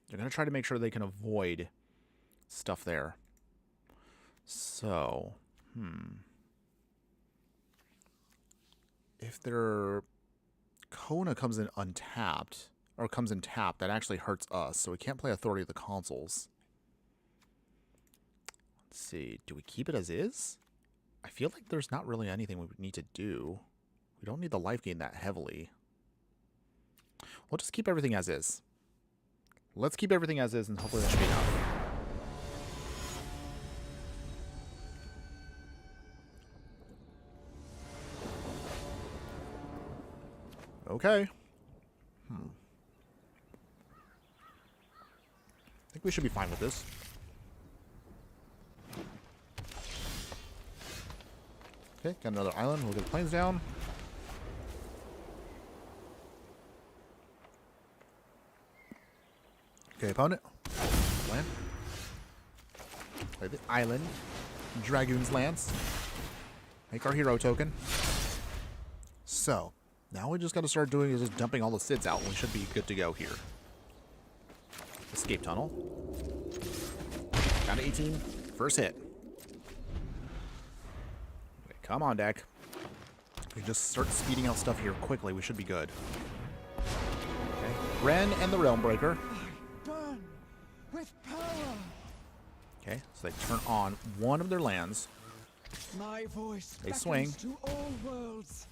they're going to try to make sure they can avoid stuff there. So, if their Kona comes in untapped, or comes in tapped, that actually hurts us, so we can't play Authority of the Consuls. Let's see, do we keep it as is? I feel like there's not really anything we would need to do. We don't need the life gain that heavily. We'll just keep everything as is. Let's keep everything as is, and hopefully that should be enough. Okay. I think we should be fine with this. Okay, got another island. We'll get the planes down. Okay, opponent. Land. Play the island. Dragoon's Lance. Make our hero token. So, now we just got to start doing is just dumping all the Cids out. We should be good to go here. Escape tunnel. Down to 18. First hit. Okay, come on, deck. If we just start speeding out stuff here quickly, we should be good. Okay. Ren and the Realm Breaker. Burn with power. Okay, so they turn on one of their lands. My voice They swing. to all worlds.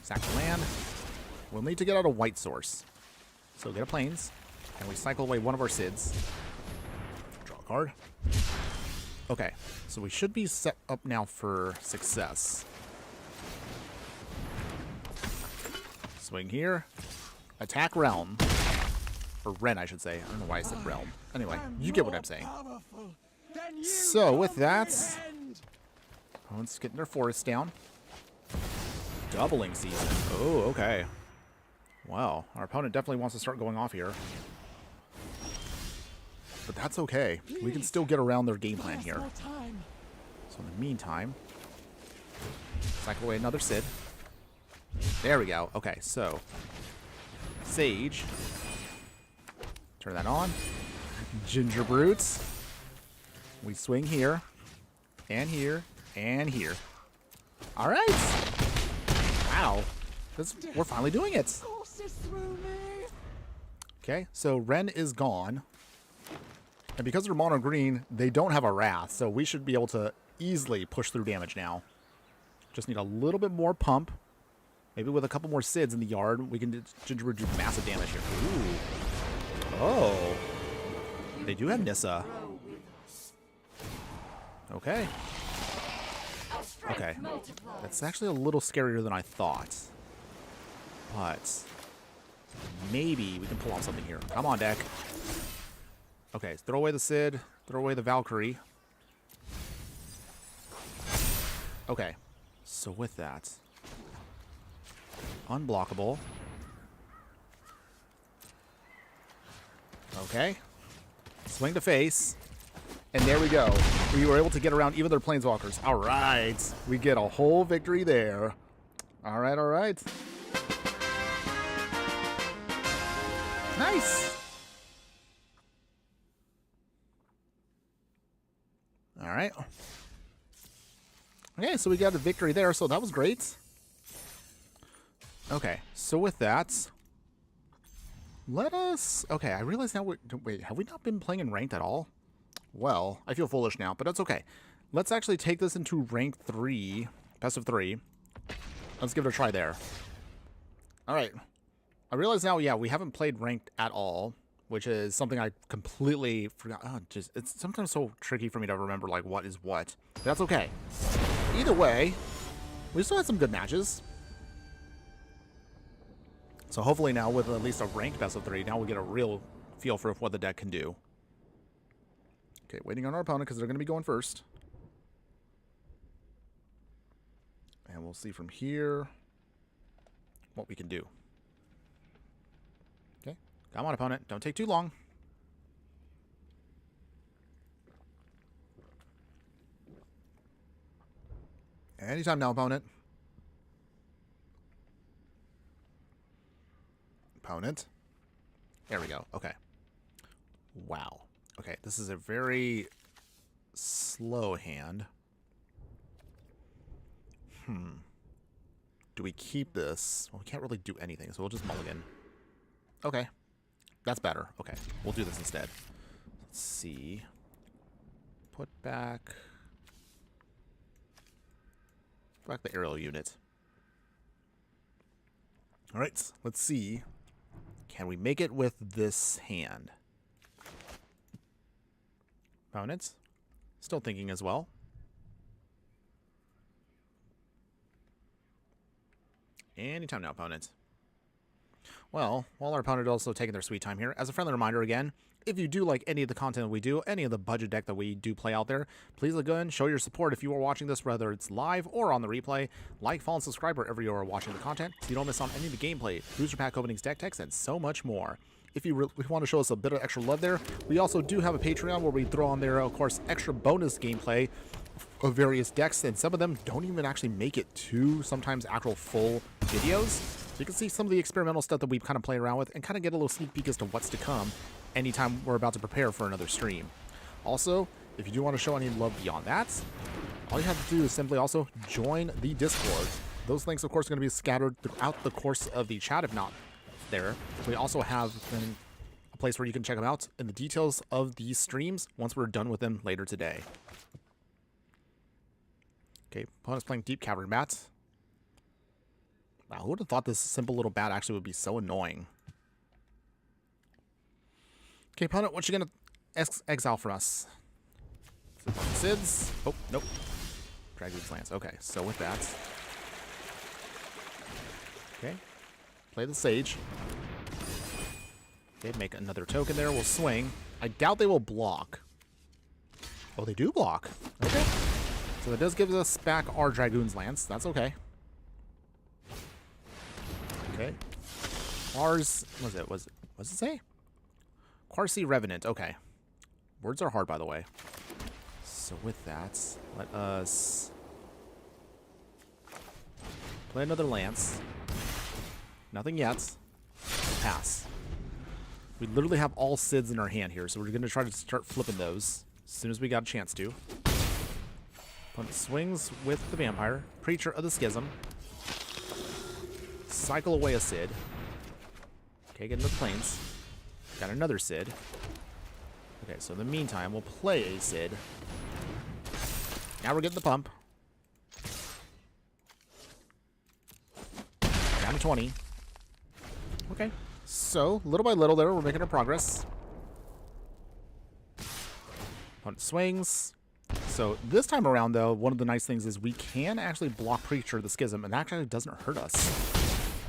Sack the land. We'll need to get out a white source. So get a plains, and we cycle away one of our Cids. Draw a card. Okay, so we should be set up now for success. Swing here. Attack Realm. Or Ren, I should say. I don't know why I said Realm. Anyway, you get what I'm saying. So with that, opponents getting their forests down. Doubling season. Oh, okay. Wow, our opponent definitely wants to start going off here. But that's okay. We can still get around their game plan here. So in the meantime, cycle away another Cid. There we go. Okay, so Sage. Turn that on. Ginger Brutes. We swing here, and here, and here. All right. Wow. We're finally doing it. Courses through me. Okay, so Ren is gone. And because they're mono green, they don't have a Wrath, so we should be able to easily push through damage now. Just need a little bit more pump. Maybe with a couple more Cids in the yard, we can do massive damage here. Ooh. Oh. They do have Nissa. Okay. Okay. That's actually a little scarier than I thought. But maybe we can pull off something here. Come on, deck. Okay, throw away the Cid. Throw away the Valkyrie. Okay. So with that, unblockable. Okay. Swing to face. And there we go. We were able to get around even their planeswalkers. All right. We get a whole victory there. All right, all right. Nice. All right. Okay, so we got a victory there, so that was great. Okay, so with that, let us... Okay, I realize now... Wait, have we not been playing in ranked at all? Well, I feel foolish now, but that's okay. Let's actually take this into rank 3, best of 3. Let's give it a try there. All right. I realize now, yeah, we haven't played ranked at all, which is something I completely forgot. Oh, it's sometimes so tricky for me to remember, like, what is what. But that's okay. Either way, we still had some good matches. So hopefully now, with at least a ranked best of 3, now we'll get a real feel for what the deck can do. Okay, waiting on our opponent because they're going to be going first. And we'll see from here what we can do. Okay, come on, opponent. Don't take too long. Anytime now, opponent. Opponent. There we go. Okay. Wow. Okay, this is a very slow hand. Do we keep this? Well, we can't really do anything, so we'll just mulligan. Okay. That's better. Okay, we'll do this instead. Let's see. Put back the aerial unit. All right, let's see. Can we make it with this hand? Opponents? Still thinking as well. Anytime now, opponents. Well, while our opponent is also taking their sweet time here, as a friendly reminder again, if you do like any of the content that we do, any of the budget deck that we do play out there, please go ahead and show your support if you are watching this, whether it's live or on the replay. Like, follow, and subscribe wherever you are watching the content so you don't miss on any of the gameplay, booster pack openings, deck techs, and so much more. If you want to show us a bit of extra love there, we also do have a Patreon where we throw on there, of course, extra bonus gameplay of various decks, and some of them don't even actually make it to sometimes actual full videos. So you can see some of the experimental stuff that we kind of play around with and kind of get a little sneak peek as to what's to come anytime we're about to prepare for another stream. Also, if you do want to show any love beyond that, all you have to do is simply also join the Discord. Those links, of course, are going to be scattered throughout the course of the chat, if not there. We also have a place where you can check them out in the details of these streams once we're done with them later today. Okay, opponent's playing Deep Cavern Bat. Wow, who would have thought this simple little bat actually would be so annoying? Okay, opponent, what you gonna exile from us? Cids? Oh, nope. Dragoon's Lance. Okay, so with that. Okay. Play the Sage. Okay, make another token there. We'll swing. I doubt they will block. Oh, they do block. Okay. So that does give us back our Dragoon's Lance. That's okay. Okay. Ours, what does it say? Quarcy Revenant. Okay. Words are hard, by the way. So with that, let us play another Lance. Nothing yet. Pass. We literally have all Cids in our hand here, so we're going to try to start flipping those as soon as we got a chance to. Opponent swings with the Vampire. Preacher of the Schism. Cycle away a Cid. Okay, get into the plains. Got another Cid. Okay, so in the meantime, we'll play a Cid. Now we're getting the pump. Down to 20. Okay. So, little by little there, we're making our progress. Opponent swings. So, this time around, though, one of the nice things is we can actually block Preacher of the Schism, and that actually doesn't hurt us.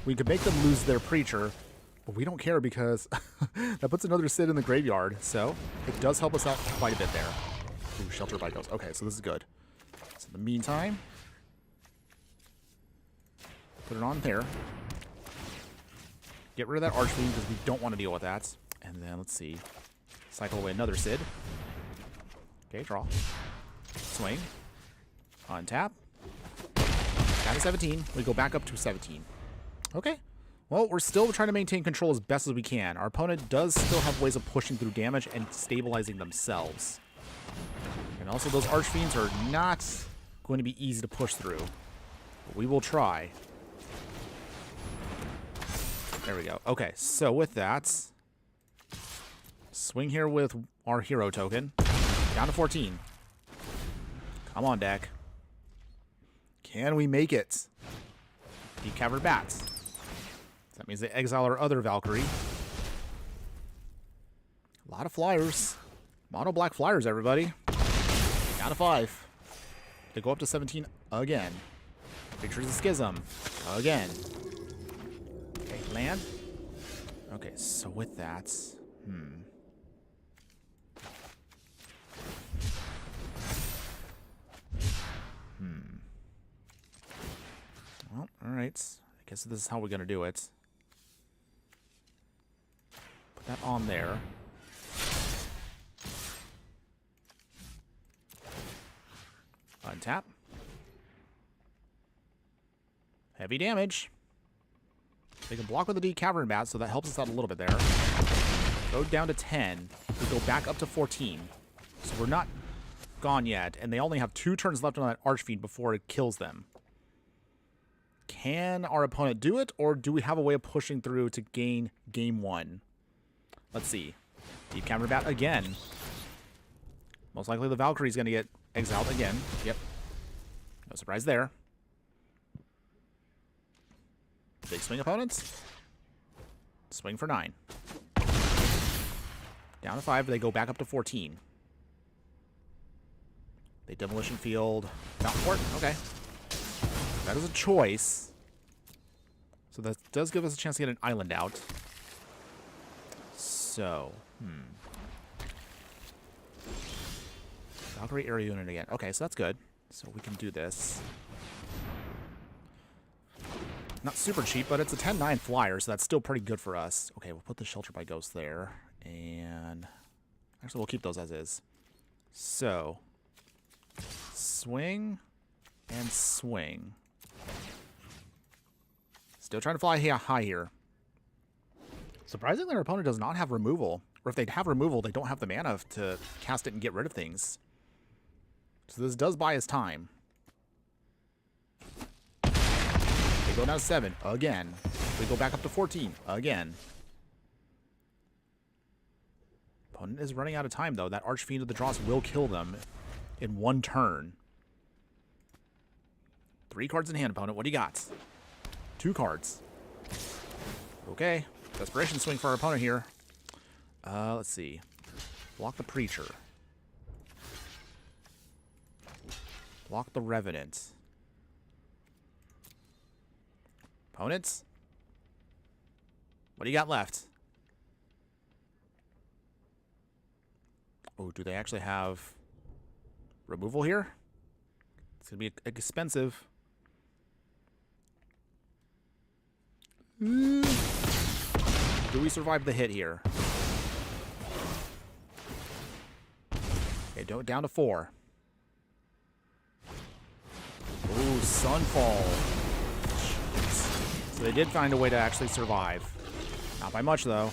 We could make them lose their Preacher, but we don't care because that puts another Cid in the graveyard. So, it does help us out quite a bit there. Ooh, Shelter by Ghost. Okay, so this is good. So, in the meantime, put it on there. Get rid of that Archfiend because we don't want to deal with that. And then, let's see. Cycle away another Cid. Okay, draw. Swing. Untap. Down to 17. We go back up to 17. Okay. Well, we're still trying to maintain control as best as we can. Our opponent does still have ways of pushing through damage and stabilizing themselves. And also, those Archfiends are not going to be easy to push through. But we will try. There we go. Okay, so with that, swing here with our hero token. Down to 14. Come on, deck. Can we make it? Deep Cavern Bats. That means they exile our other Valkyrie. A lot of flyers. Mono black flyers, everybody. Down to 5. They go up to 17 again. Pictures of Schism. Again. Okay, land. Okay, so with that, Well, alright. I guess this is how we're going to do it. Put that on there. Untap. Heavy damage. They can block with the Deep Cavern Bat, so that helps us out a little bit there. Go down to 10. We go back up to 14. So we're not gone yet, and they only have 2 turns left on that Archfiend before it kills them. Can our opponent do it, or do we have a way of pushing through to gain game 1? Let's see. Deep Cavern Bat again. Most likely the Valkyrie's going to get exiled again. Yep. No surprise there. Big swing opponents. Swing for 9. Down to 5, they go back up to 14. They Demolition Field. Mountain Fort? Okay. That is a choice. So that does give us a chance to get an island out. So, Valkyrie area unit again. Okay, so that's good. So we can do this. Not super cheap, but it's a 10-9 flyer, so that's still pretty good for us. Okay, we'll put the Shelter by Ghost there. And actually, we'll keep those as is. So, swing and swing. Still trying to fly high here. Surprisingly, our opponent does not have removal. Or if they have removal, they don't have the mana to cast it and get rid of things. So this does buy us time. They go down to 7 again. We go back up to 14 again. Opponent is running out of time, though. That Archfiend of the Dross will kill them in 1 turn. 3 cards in hand, opponent. What do you got? 2 cards. Okay. Desperation swing for our opponent here. Let's see. Block the Preacher. Block the Revenant. Opponents? What do you got left? Oh, do they actually have removal here? It's going to be expensive. Do we survive the hit here? Okay, down to 4. Ooh, Sunfall. So they did find a way to actually survive. Not by much, though.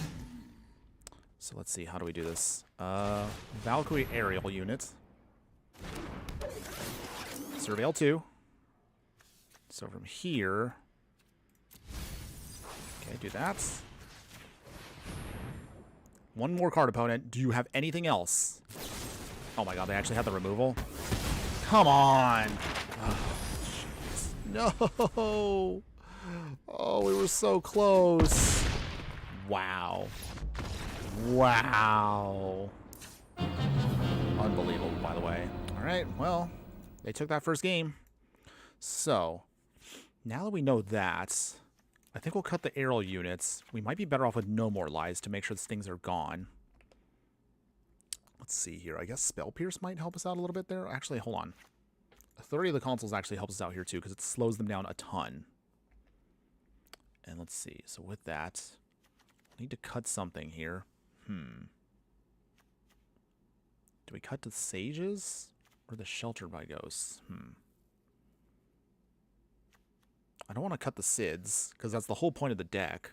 So let's see. How do we do this? Valkyrie aerial unit. Surveil 2. So from here... Okay, do that. One more card, opponent. Do you have anything else? Oh my god, they actually had the removal? Come on! Oh, jeez. No! Oh, we were so close. Wow. Wow. Unbelievable, by the way. Alright, well, they took that first game. So, now that we know that, I think we'll cut the aerial units. We might be better off with no more lies to make sure these things are gone. Let's see here. I guess Spell Pierce might help us out a little bit there. Actually, hold on. Authority of the Consoles actually helps us out here too because it slows them down a ton. And let's see. So with that, I need to cut something here. Do we cut the Sages or the Sheltered by Ghosts? I don't want to cut the Cids, because that's the whole point of the deck.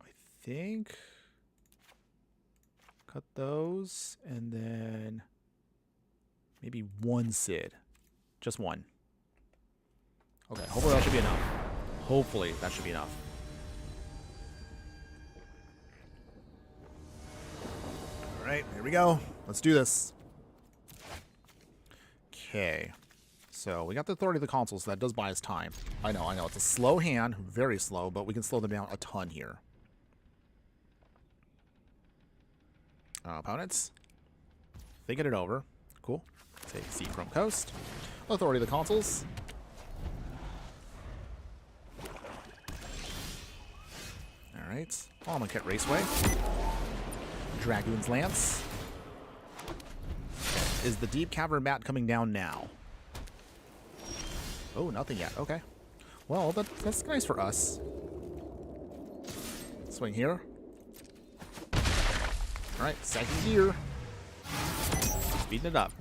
I think... cut those, and then... maybe one Cid. Just one. Okay, hopefully that should be enough. Hopefully that should be enough. Alright, here we go. Let's do this. Okay. So, we got the Authority of the Console, so that does buy us time. I know. It's a slow hand, very slow, but we can slow them down a ton here. Opponents. Thinking it over. Cool. Take Sea Chrome Coast. Authority of the Consoles. Alright. Almaket Raceway. Dragoon's Lance. Is the Deep Cavern Mat coming down now? Oh, nothing yet. Okay. Well, that's nice for us. Swing here. Alright, second gear. Speeding it up.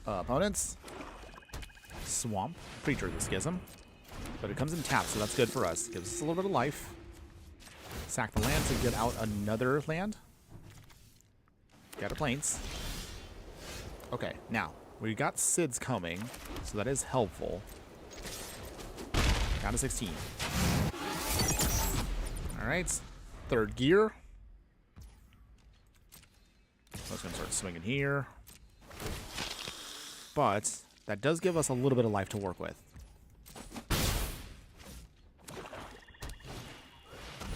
Opponents. Swamp. Preacher of the Schism. But it comes in tap, so that's good for us. Gives us a little bit of life. Sack the land to get out another land. Get a Plains. Okay, now, we got Cids coming, so that is helpful. Down to 16. Alright, third gear. I was going to start swinging here. But, that does give us a little bit of life to work with.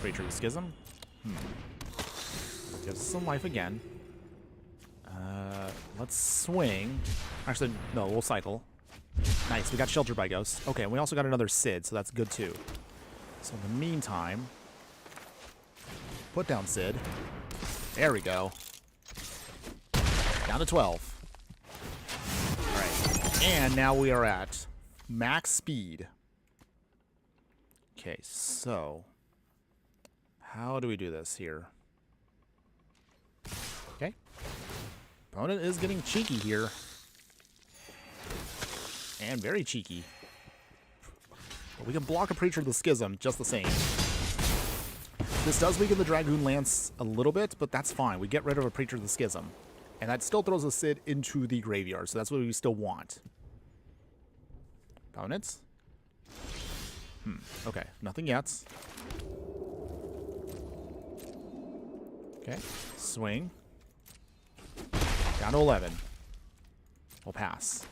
Preacher of the Schism. Gives us some life again. Let's swing. Actually, no, we'll cycle. Nice, we got Sheltered by Ghosts. Okay, and we also got another Cid, so that's good too. So in the meantime, put down Cid. There we go. Down to 12. Alright, and now we are at max speed. Okay, so how do we do this here? Okay. Opponent is getting cheeky here. And very cheeky. But we can block a Preacher of the Schism just the same. This does weaken the Dragoon Lance a little bit, but that's fine. We get rid of a Preacher of the Schism. And that still throws a Cid into the graveyard, so that's what we still want. Opponents? Okay, nothing yet. Okay, swing. Down to 11. We'll pass.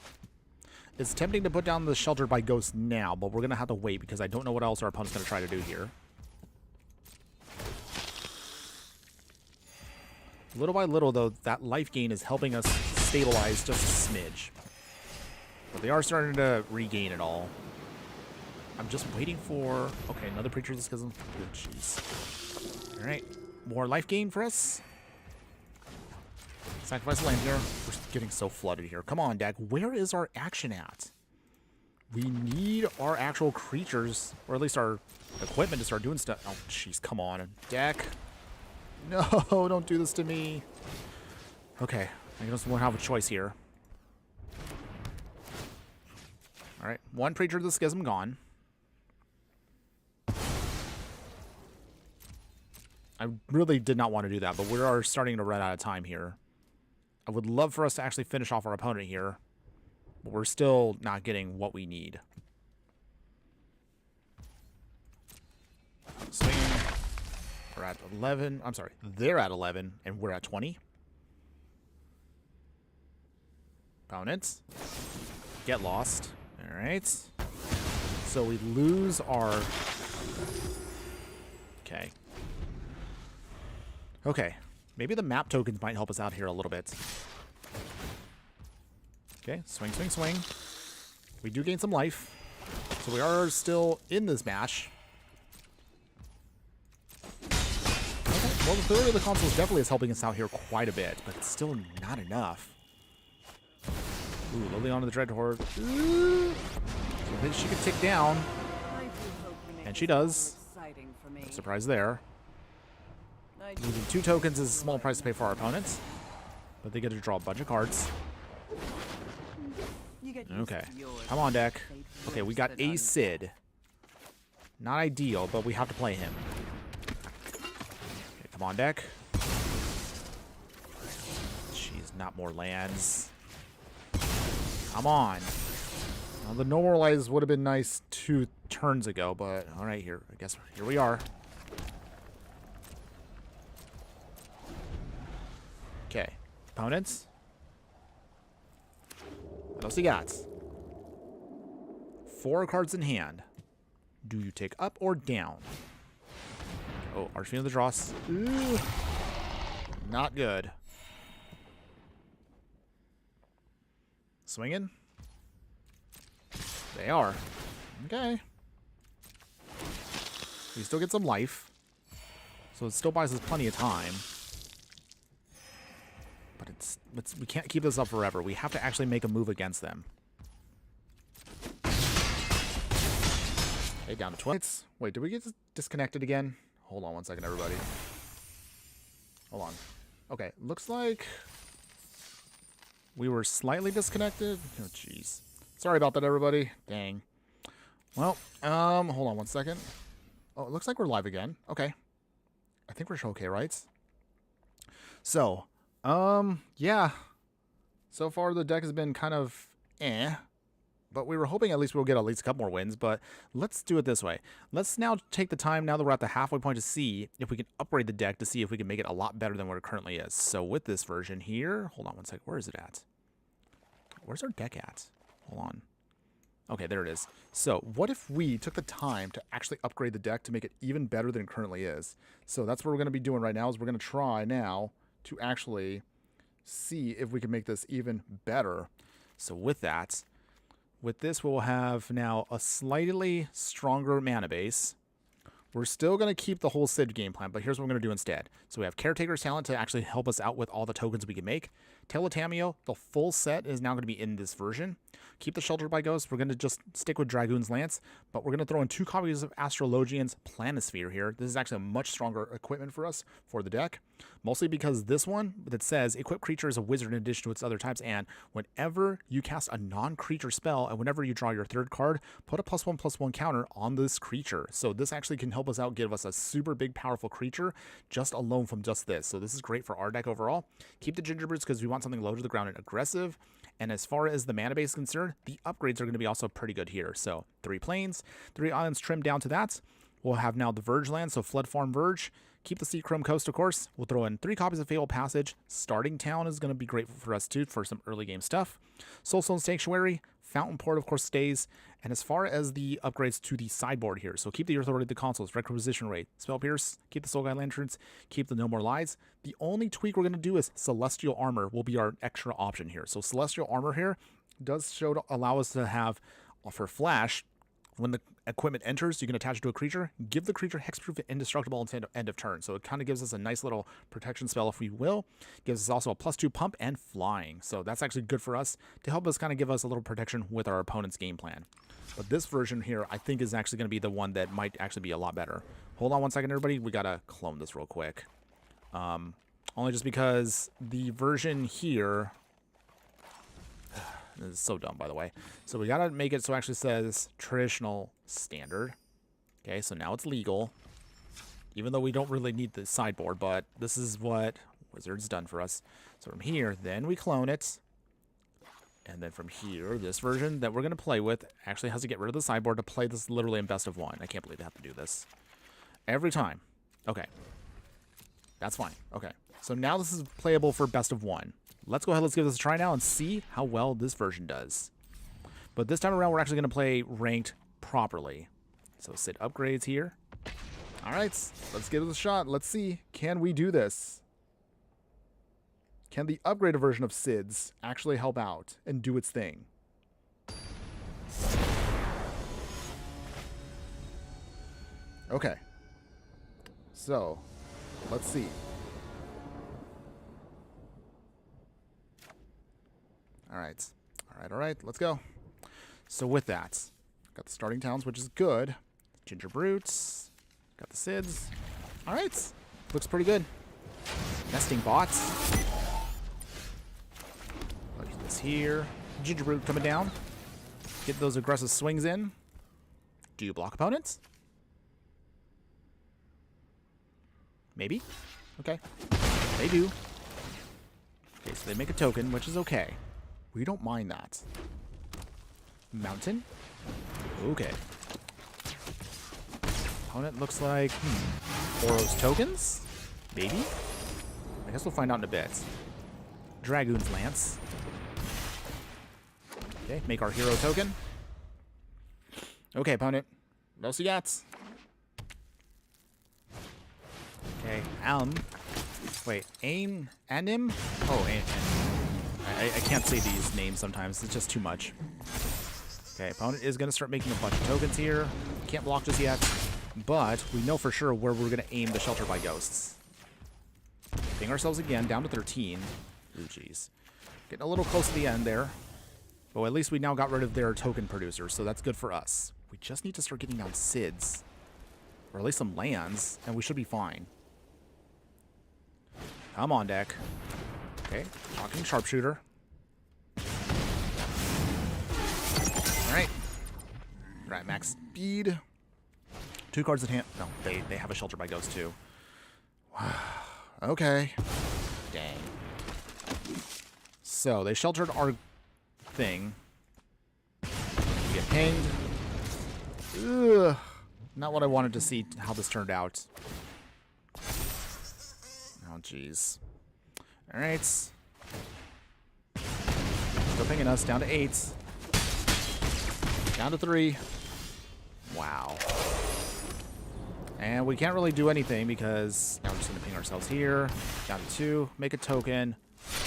It's tempting to put down the Sheltered by Ghosts now, but we're going to have to wait because I don't know what else our opponent's going to try to do here. Little by little, though, that life gain is helping us stabilize just a smidge. But they are starting to regain it all. I'm just waiting for... Okay, another Preacher of the Schism. Good, jeez. Alright, more life gain for us. Sacrifice land here. We're getting so flooded here. Come on, deck. Where is our action at? We need our actual creatures, or at least our equipment to start doing stuff. Oh, jeez. Come on, deck. No, don't do this to me. Okay. I just won't have a choice here. All right, one Preacher of the Schism gone. I really did not want to do that, but we are starting to run out of time here. I would love for us to actually finish off our opponent here, but we're still not getting what we need. Swinging. We're at 11. I'm sorry. They're at 11, and we're at 20. Opponents. Get lost. All right. So we lose our... Okay. Okay. Maybe the map tokens might help us out here a little bit. Okay. Swing, swing, swing. We do gain some life. So we are still in this match. Okay. Well, the third of the consoles definitely is helping us out here quite a bit, but it's still not enough. Ooh, Lily onto the Dread Horde. Ooh. So I think she could tick down. And she does. No surprise there. Losing 2 tokens is a small price to pay for our opponents. But they get to draw a bunch of cards. Okay. Come on, deck. Okay, we got a Cid. Not ideal, but we have to play him. Okay, come on, deck. Jeez, not more lands. Come on. Well, the normalize would have been nice 2 turns ago, but alright, here. I guess here we are. Okay. Opponents. What else you got? 4 cards in hand. Do you take up or down? Oh, Archfiend of the Dross. Ooh. Not good. Swinging. They are. Okay. We still get some life. So it still buys us plenty of time. But we can't keep this up forever. We have to actually make a move against them. Okay, down to 20. Wait, did we get disconnected again? Hold on one second, everybody. Hold on. Okay, looks like we were slightly disconnected. Oh, jeez. Sorry about that, everybody. Dang. Well, hold on one second. Oh, it looks like we're live again. Okay. I think we're okay, right? So, yeah. So far, the deck has been kind of but we were hoping at least we'll get at least a couple more wins, but let's do it this way. Let's now take the time, now that we're at the halfway point, to see if we can upgrade the deck to see if we can make it a lot better than what it currently is. So with this version here, hold on one second. Where is it at? Where's our deck at? Hold on. Okay, there it is. So what if we took the time to actually upgrade the deck to make it even better than it currently is? So that's what we're going to be doing right now, is we're going to try now to actually see if we can make this even better. So with that, with this, we'll have now a slightly stronger mana base. We're still going to keep the whole Cid game plan, but here's what we're going to do instead. So we have Caretaker's Talent to actually help us out with all the tokens we can make. Tale, the full set is now going to be in this version. Keep the Sheltered by Ghost. We're going to just stick with Dragoon's Lance, but we're going to throw in 2 copies of Astrologian's Planisphere here. This is actually a much stronger equipment for us for the deck, mostly because this one that says equip creature is a wizard in addition to its other types, and whenever you cast a non-creature spell and whenever you draw your 3rd card, put a +1/+1 counter on this creature. So this actually can help us out, give us a super big powerful creature just alone from just this. So this is great for our deck overall. Keep the Gingerbreads because we want something low to the ground and aggressive. And as far as the mana base is concerned, the upgrades are going to be also pretty good here. So 3 plains, 3 islands trimmed down to that. We'll have now the Verge land, so Flood Farm Verge. Keep the Sea Chrome Coast, of course. We'll throw in 3 copies of Fabled Passage. Starting Town is going to be great for us too for some early game stuff. Soulstone Sanctuary, Fountain Port, of course, stays. And as far as the upgrades to the sideboard here, so keep the Earth Authority of the consoles, Requisition Rate, Spell Pierce, keep the Soul Guide Lanterns, keep the No More Lies. The only tweak we're going to do is Celestial Armor will be our extra option here. So Celestial Armor here does show to allow us to have, for Flash, when the equipment enters, you can attach it to a creature, give the creature hexproof and indestructible until end of turn. So it kind of gives us a nice little protection spell, if we will. Gives us also a +2 pump and flying. So that's actually good for us to help us kind of give us a little protection with our opponent's game plan. But this version here, I think, is actually going to be the one that might actually be a lot better. Hold on one second, everybody. We got to clone this real quick. Only just because the version here This is so dumb, by the way. So we gotta make it so it actually says traditional standard. Okay, so now it's legal. Even though we don't really need the sideboard, but this is what Wizard's done for us. So from here, then we clone it. And then from here, this version that we're going to play with actually has to get rid of the sideboard to play this literally in best of one. I can't believe I have to do this. Every time. Okay. That's fine. Okay. So now this is playable for best of one. Let's go ahead, let's give this a try now and see how well this version does. But this time around, we're actually going to play ranked properly. So Cid upgrades here. All right, let's give it a shot. Let's see. Can we do this? Can the upgraded version of Cid's actually help out and do its thing? Okay. So, let's see. All right. All right. Let's go. So with that, got the starting towns, which is good. Ginger Brutes. Got the Cids. All right. Looks pretty good. Nesting bots. Put this here. Ginger Brute coming down. Get those aggressive swings in. Do you block opponents? Maybe. Okay. They do. Okay, so they make a token, which is okay. We don't mind that. Mountain. Okay. Opponent looks like Oro's tokens? Maybe? I guess we'll find out in a bit. Dragoon's Lance. Okay, make our hero token. Okay, opponent. No Sigats. Okay, wait, Aim and him? Oh, I can't say these names sometimes. It's just too much. Okay, opponent is going to start making a bunch of tokens here. Can't block just yet. But we know for sure where we're going to aim the Shelter by Ghosts. Ping ourselves again, down to 13. Ooh, jeez. Getting a little close to the end there. But at least we now got rid of their token producers, so that's good for us. We just need to start getting down Cids. Or at least some lands, and we should be fine. Come on, deck. Okay, talking Sharpshooter. Alright. Right, max speed. 2 cards in hand. No, they have a Shelter by Ghost too. Okay. Dang. So, they sheltered our thing. We get pinged. Ugh. Not what I wanted to see how this turned out. Oh, jeez. Alright. Still pinging us. Down to 8. Down to 3. Wow. And we can't really do anything because now we're just going to ping ourselves here. Down to 2. Make a token.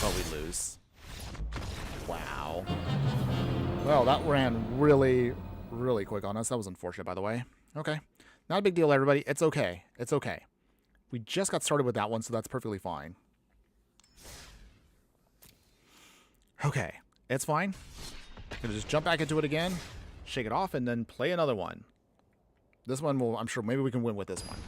But we lose. Wow. Well, that ran really, really quick on us. That was unfortunate, by the way. Okay. Not a big deal, everybody. It's okay. It's okay. We just got started with that one, so that's perfectly fine. Okay. It's fine. Gonna just jump back into it again, shake it off, and then play another one. This one will, I'm sure, maybe we can win with this one.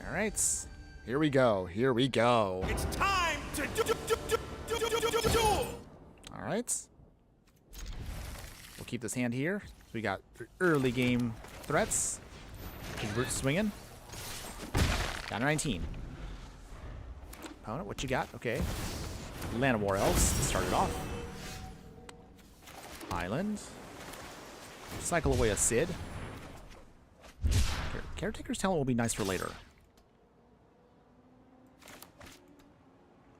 All right. Here we go. Here we go. It's time to do. All right. We'll keep this hand here. We got early game threats. Root swinging. Down to 19. Opponent, what you got? Okay. Land of War Elves to start it off. Island. Cycle away a Cid. Caretaker's Talent will be nice for later.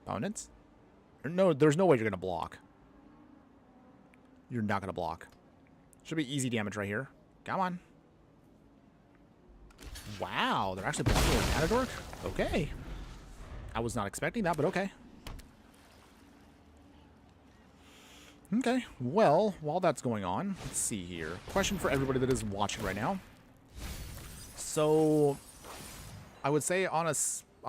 Opponents? No, there's no way you're going to block. You're not going to block. Should be easy damage right here. Come on. Wow, they're actually blocking with Matador? Okay. I was not expecting that, but okay. Okay, well, while that's going on, let's see here. Question for everybody that is watching right now. So, I would say on a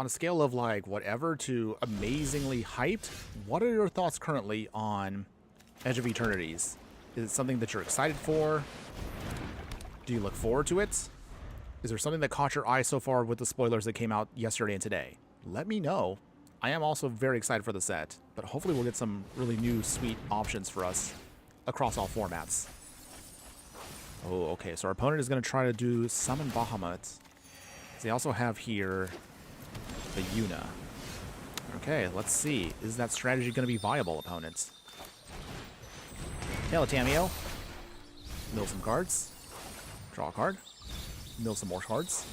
scale of like whatever to amazingly hyped, what are your thoughts currently on Edge of Eternities? Is it something that you're excited for? Do you look forward to it? Is there something that caught your eye so far with the spoilers that came out yesterday and today? Let me know. I am also very excited for the set, but hopefully we'll get some really new, sweet options for us across all formats. Oh, okay, so our opponent is going to try to do Summon Bahamut. They also have here the Yuna. Okay, let's see. Is that strategy going to be viable, opponents? Hello, Tamio. Mill some cards. Draw a card. Mill some more cards.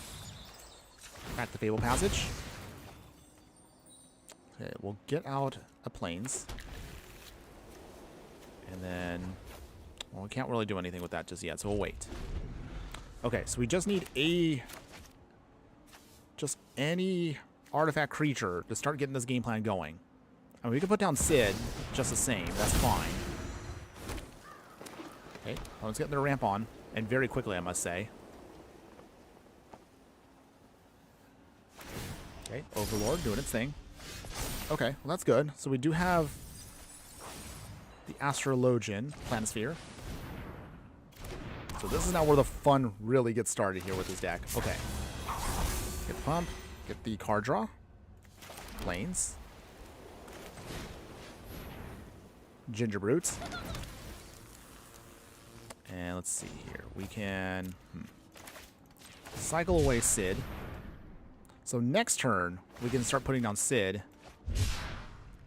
At the Fable Passage. Okay, we'll get out a Plains. And then... well, we can't really do anything with that just yet, so we'll wait. Okay, so we just need just any artifact creature to start getting this game plan going. I mean, we can put down Cid just the same. That's fine. Okay, let's get their ramp on. And very quickly, I must say. Okay, Overlord doing its thing. Okay, well that's good. So we do have the Astrologian Planisphere. So this is now where the fun really gets started here with this deck. Okay. Get Pump, get the card draw. Plains. Ginger Brutes. And let's see here. We can cycle away Cid. So next turn, we can start putting down Cid.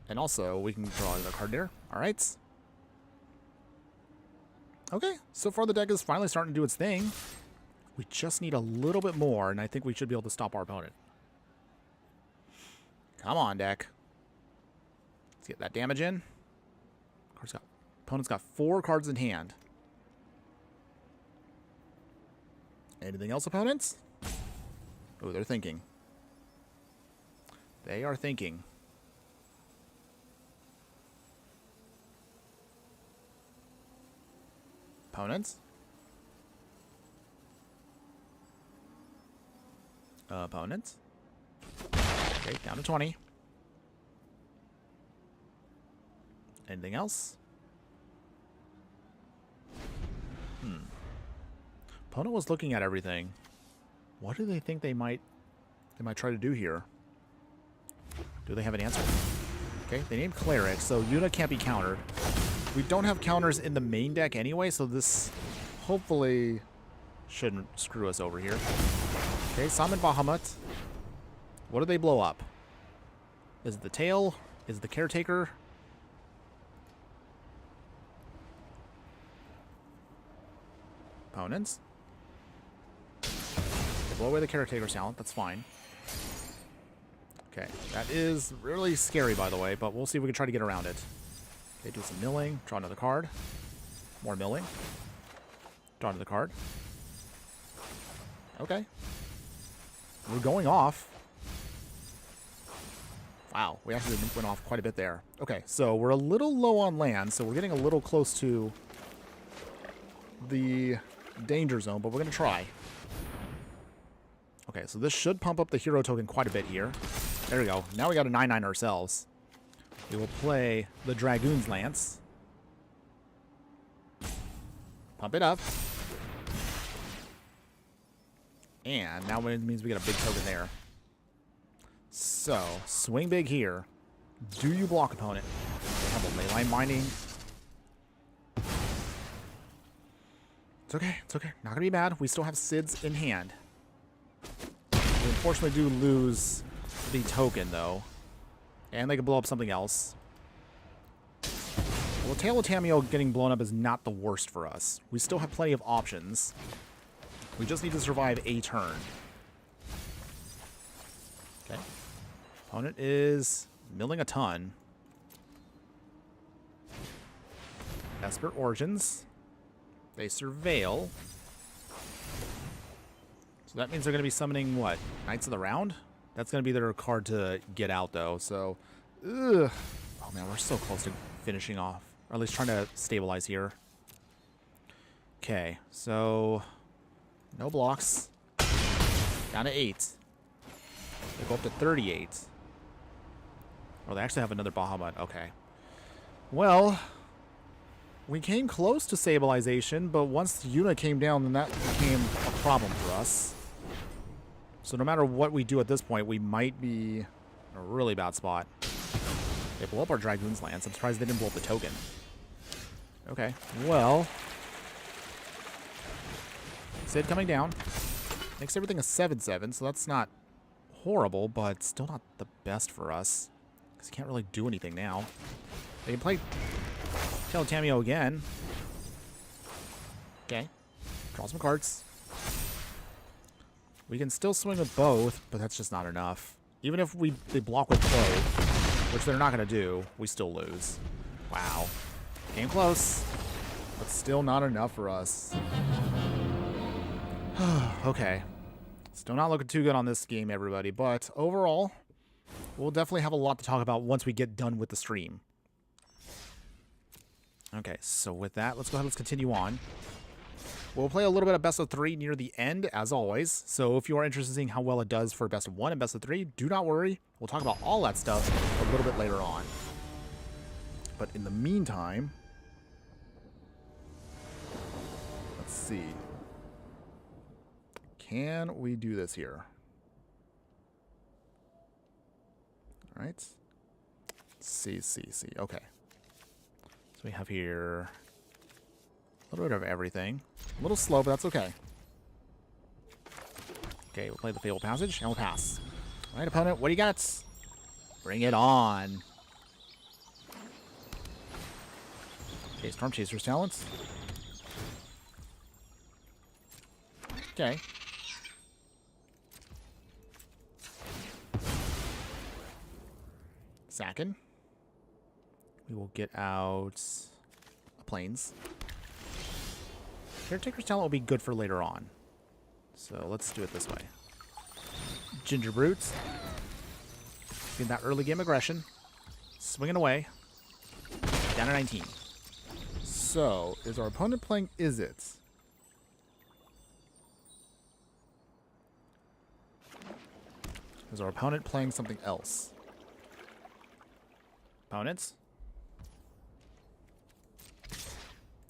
And also, we can draw another card there. Alright. Okay, so far the deck is finally starting to do its thing. We just need a little bit more, and I think we should be able to stop our opponent. Come on, deck. Let's get that damage in. Opponent's got 4 cards in hand. Anything else, opponents? Oh, they're thinking. They are thinking. Opponents? Opponents? Okay, down to 20. Anything else? Opponent was looking at everything. What do they think they might try to do here? Do they have an answer? Okay, they named Cleric, so Yuna can't be countered. We don't have counters in the main deck anyway, so this hopefully shouldn't screw us over here. Okay, Summon Bahamut. What do they blow up? Is it the tail? Is it the Caretaker? Opponents? They blow away the Caretaker's talent, that's fine. Okay, that is really scary, by the way, but we'll see if we can try to get around it. Okay, do some milling, draw another card. More milling. Draw another card. Okay. We're going off. Wow, we actually went off quite a bit there. Okay, so we're a little low on land, so we're getting a little close to the danger zone, but we're going to try. Okay, so this should pump up the hero token quite a bit here. There we go. Now we got a 9/9 ourselves. We will play the Dragoon's Lance. Pump it up. And now it means we get a big token there. So, swing big here. Do you block, opponent? They have a leyline mining. It's okay. It's okay. Not going to be bad. We still have Cids in hand. We unfortunately do lose the token, though. And they can blow up something else. Well, Tail of Tamio getting blown up is not the worst for us. We still have plenty of options. We just need to survive a turn. Okay. Opponent is milling a ton. Esper Origins. They surveil. So that means they're going to be summoning, what? Knights of the Round? That's going to be their card to get out, though. So, ugh. Oh, man, we're so close to finishing off. Or at least trying to stabilize here. Okay, so... no blocks. Down to 8. They go up to 38. Oh, they actually have another Bahamut. Okay. Well, we came close to stabilization, but once Yuna came down, then that became a problem for us. So no matter what we do at this point, we might be In a really bad spot. They blow up our Dragoon's Lance. I'm surprised they didn't blow up the token. Okay, well. Cid coming down. Makes everything a 7/7, so that's not horrible, but still not the best for us. Because he can't really do anything now. They can play Tail Tameo again. Okay. Draw some cards. We can still swing with both, but that's just not enough. Even if they block with both, which they're not going to do, we still lose. Wow. Came close, but still not enough for us. Okay. Still not looking too good on this game, everybody, but overall, we'll definitely have a lot to talk about once we get done with the stream. Okay, so with that, let's go ahead and let's continue on. We'll play a little bit of best of 3 near the end, as always. So if you are interested in seeing how well it does for best of 1 and best of 3, do not worry. We'll talk about all that stuff a little bit later on. But in the meantime, let's see. Can we do this here? All right. See. Okay. So we have here a little bit of everything. A little slow, but that's okay. Okay, we'll play the Fabled Passage, and we'll pass. All right, opponent, what do you got? Bring it on. Okay, Storm Chaser's talents. Okay. Sacking. We will get out a Plains. Caretaker's Talent will be good for later on. So let's do it this way. Ginger Brutes. Get that early game aggression. Swinging away. Down to 19. So, is our opponent playing Izzet? Is our opponent playing something else? Opponents?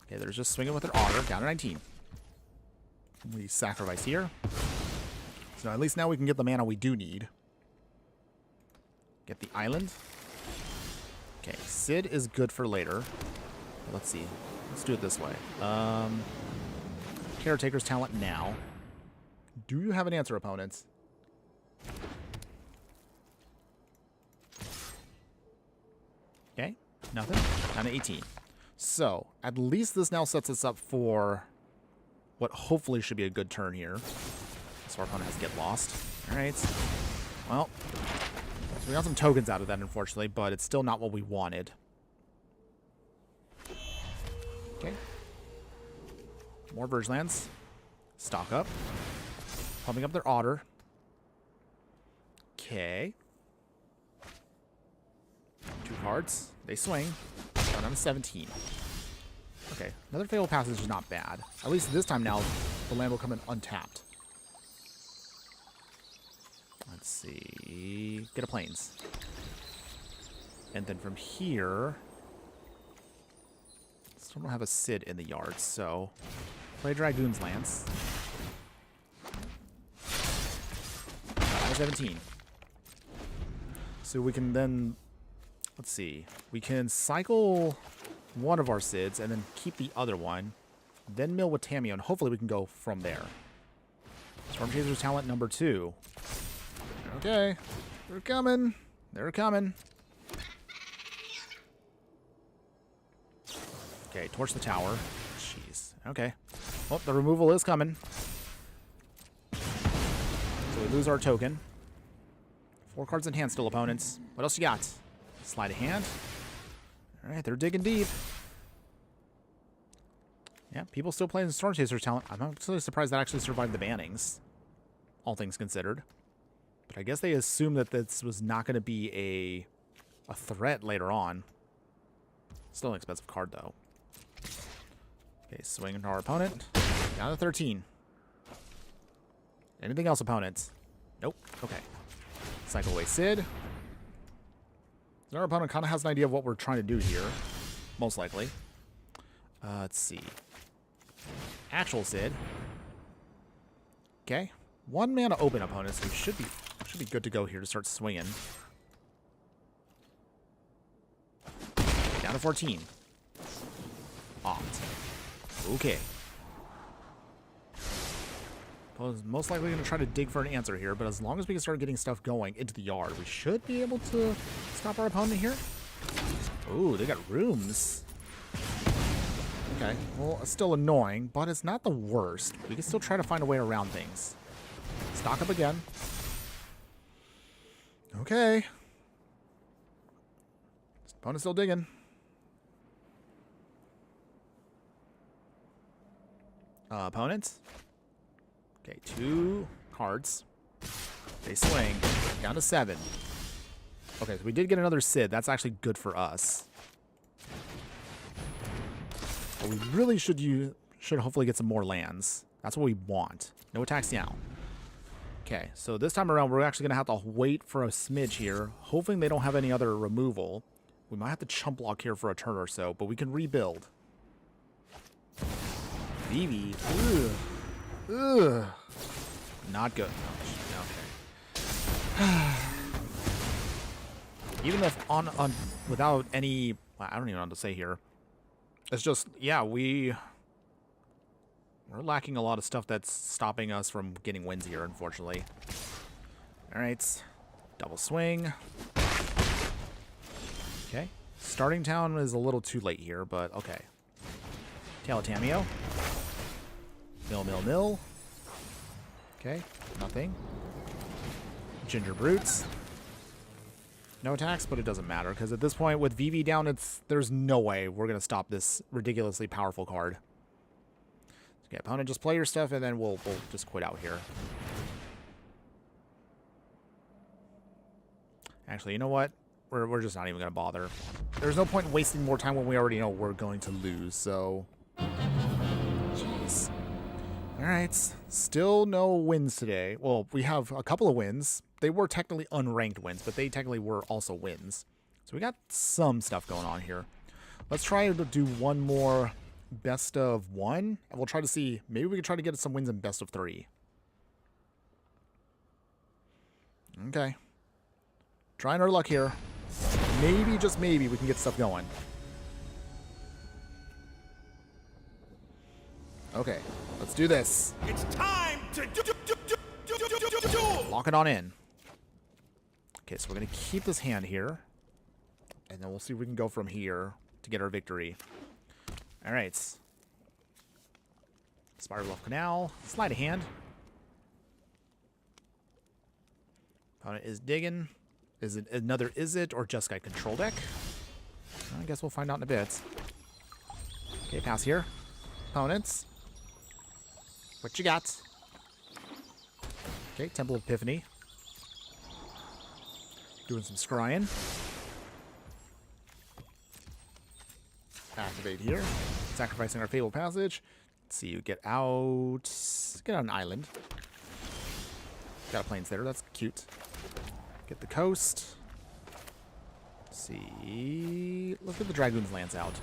Okay, they're just swinging with an Otter, down to 19. We sacrifice here. So at least now we can get the mana we do need. Get the island. Okay, Cid is good for later. Let's see. Let's do it this way. Caretaker's Talent now. Do you have an answer, opponents? Okay, nothing. Down to 18. So, at least this now sets us up for what hopefully should be a good turn here. So our opponent has to get lost. Alright. Well, so we got some tokens out of that, unfortunately, but it's still not what we wanted. Okay. More Vergelands. Stock up. Pumping up their Otter. Okay. 2 cards. They swing. Down to 17. Okay, another Fabled Passage is not bad. At least this time now, the land will come in untapped. Let's see. Get a Plains. And then from here, still don't have a Cid in the yard, so play Dragoon's Lance. 17. So we can then, let's see, we can cycle one of our Cids and then keep the other one, then mill with Tameo, and hopefully we can go from there. Storm Chaser's Talent number 2. Okay, they're coming. They're coming. Okay, torch the tower. Jeez. Okay. Well, the removal is coming. So we lose our token. 4 cards in hand still, opponents. What else you got? Sleight of hand. Alright, they're digging deep. Yeah, people still playing the Storm Chaser's Talent. I'm absolutely surprised that actually survived the bannings. All things considered. But I guess they assumed that this was not going to be a threat later on. Still an expensive card, though. Okay, swing into our opponent. Down to 13. Anything else, opponents? Nope. Okay. Cycle away Cid. So our opponent kind of has an idea of what we're trying to do here. Most likely. Let's see. Actual Cid. Okay. 1 mana open, opponents. So we should be good to go here to start swinging. Down to 14. Opt. Okay. Most likely going to try to dig for an answer here, but as long as we can start getting stuff going into the yard, we should be able to stop our opponent here. Ooh, they got rooms. Okay, well, it's still annoying, but it's not the worst. We can still try to find a way around things. Stock up again. Okay. Opponent's still digging. Opponents. Okay, 2 cards. They swing. Down to 7. Okay, so we did get another Cid. That's actually good for us. But we really should hopefully get some more lands. That's what we want. No attacks now. Okay, so this time around, we're actually going to have to wait for a smidge here, hoping they don't have any other removal. We might have to chump block here for a turn or so, but we can rebuild. Vivi. Ugh. Ugh. Not good. Okay. Even if without any, I don't even know what to say here. It's just, yeah, we're lacking a lot of stuff that's stopping us from getting wins here, unfortunately. All right, double swing. Okay, starting town is a little too late here, but okay. Tail of Tameo. Mill. Okay, nothing. Ginger Brutes. No attacks, but it doesn't matter, because at this point, with VV down, there's no way we're going to stop this ridiculously powerful card. Okay, opponent, just play your stuff, and then we'll just quit out here. Actually, you know what? We're just not even going to bother. There's no point in wasting more time when we already know we're going to lose, so... Jeez. Alright, still no wins today. Well, we have a couple of wins. They were technically unranked wins, but they technically were also wins. So we got some stuff going on here. Let's try to do one more best of 1, and we'll try to see, maybe we can try to get some wins in best of 3. Okay. Trying our luck here. Maybe, just maybe, we can get stuff going. Okay, let's do this. It's time to Lock it on in. Okay, so we're going to keep this hand here. And then we'll see if we can go from here to get our victory. All right. Spiral Bluff Canal. Sleight of hand. Opponent is digging. Is it another Izzet or Just Guide control deck? I guess we'll find out in a bit. Okay, pass here. Opponents. What you got? Okay, Temple of Epiphany. Doing some scrying. Activate here. Sacrificing our Fabled Passage. Let's see you get out. Get on an island. Got a plains there. That's cute. Get the coast. Let's see. Let's get the Dragoon's Lance out.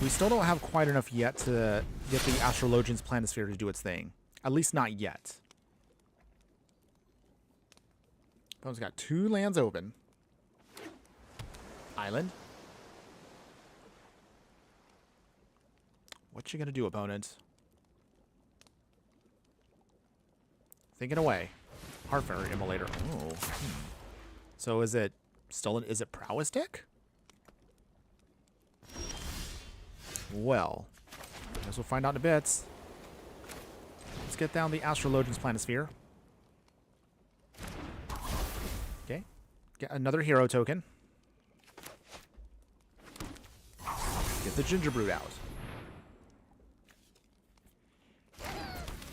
We still don't have quite enough yet to get the Astrologian's Planisphere to do its thing. At least not yet. Opponent's got 2 lands open. Island. What you gonna do, opponent? Thinking away. Heartfairy Immolator. Oh. So is it still is it Prowess deck? Well, I guess we'll find out in a bit. Let's get down the Astrologian's Planisphere. Okay. Get another hero token. Get the Ginger Brood out.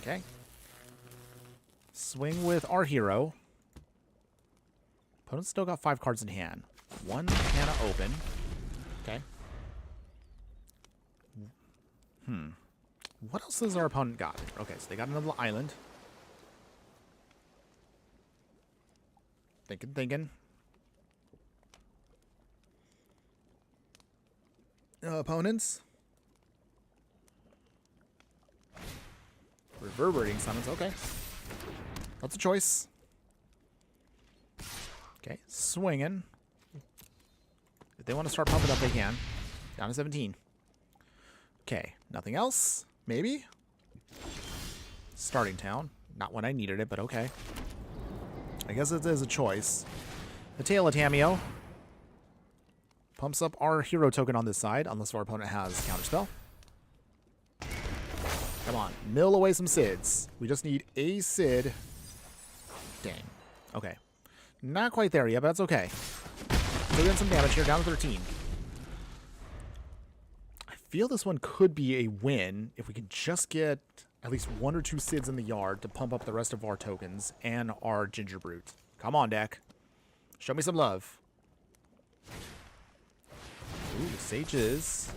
Okay. Swing with our hero. Opponent's still got 5 cards in hand. 1 mana open. Okay. What else has our opponent got? Okay, so they got another island. Thinking. Opponents. Reverberating Summons. Okay. That's a choice. Okay, swinging. If they want to start pumping up, they can. Down to 17. Okay, nothing else? Maybe? Starting town. Not when I needed it, but okay. I guess it is a choice. The Tail of Tameo pumps up our hero token on this side, unless our opponent has counterspell. Come on, mill away some Cids. We just need a Cid. Dang. Okay. Not quite there yet, but that's okay. Still getting some damage here, down to 13. I feel this one could be a win if we can just get at least 1 or 2 Cids in the yard to pump up the rest of our tokens and our Ginger Brute. Come on, deck. Show me some love. Ooh, the Sages.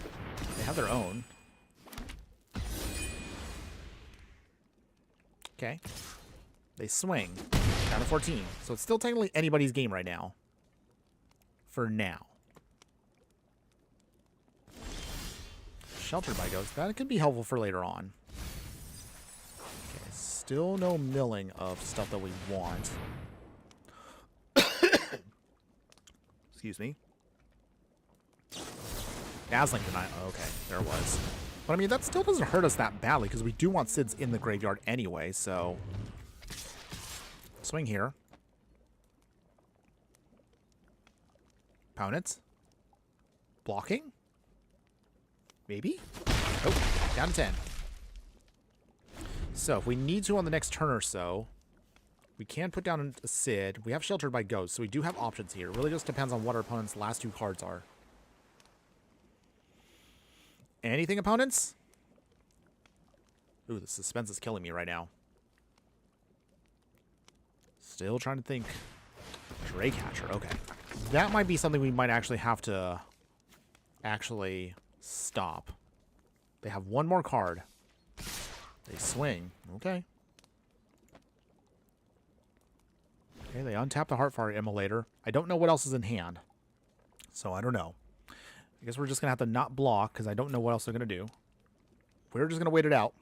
They have their own. Okay. They swing. Down to 14. So it's still technically anybody's game right now. For now. Sheltered by Ghosts. That could be helpful for later on. Okay, still no milling of stuff that we want. Excuse me. Dazzling Denial. Oh, okay, there it was. But I mean, that still doesn't hurt us that badly because we do want Cids in the graveyard anyway, so... Swing here. Opponent. Blocking? Maybe? Oh, down to 10. So, if we need to on the next turn or so, we can put down a Cid. We have Sheltered by Ghosts, so we do have options here. It really just depends on what our opponent's last 2 cards are. Anything, opponents? Ooh, the suspense is killing me right now. Still trying to think. Draycatcher, okay. That might be something we might actually have to actually stop. They have 1 more card. They swing. Okay. Okay, they untap the Heartfire Immolator. I don't know what else is in hand. So I don't know. I guess we're just going to have to not block because I don't know what else they're going to do. We're just going to wait it out.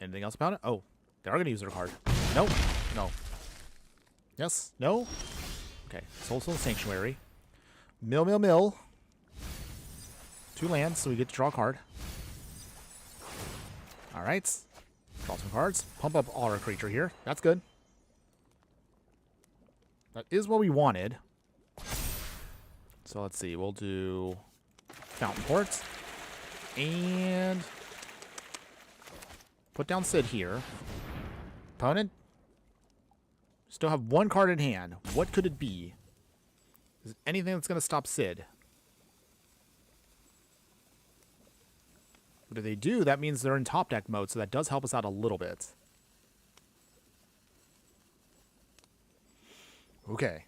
Anything else about it? Oh, they are going to use their card. Nope. No. Yes? No? Okay. Soulstone Sanctuary. Mill, mill, mill. 2 lands, so we get to draw a card. Alright. Draw some cards. Pump up all our creature here. That's good. That is what we wanted. So let's see. We'll do Fountain Port. And put down Cid here. Opponent. Still have 1 card in hand. What could it be? Is it anything that's going to stop Cid? What do they do? That means they're in top deck mode, so that does help us out a little bit. Okay.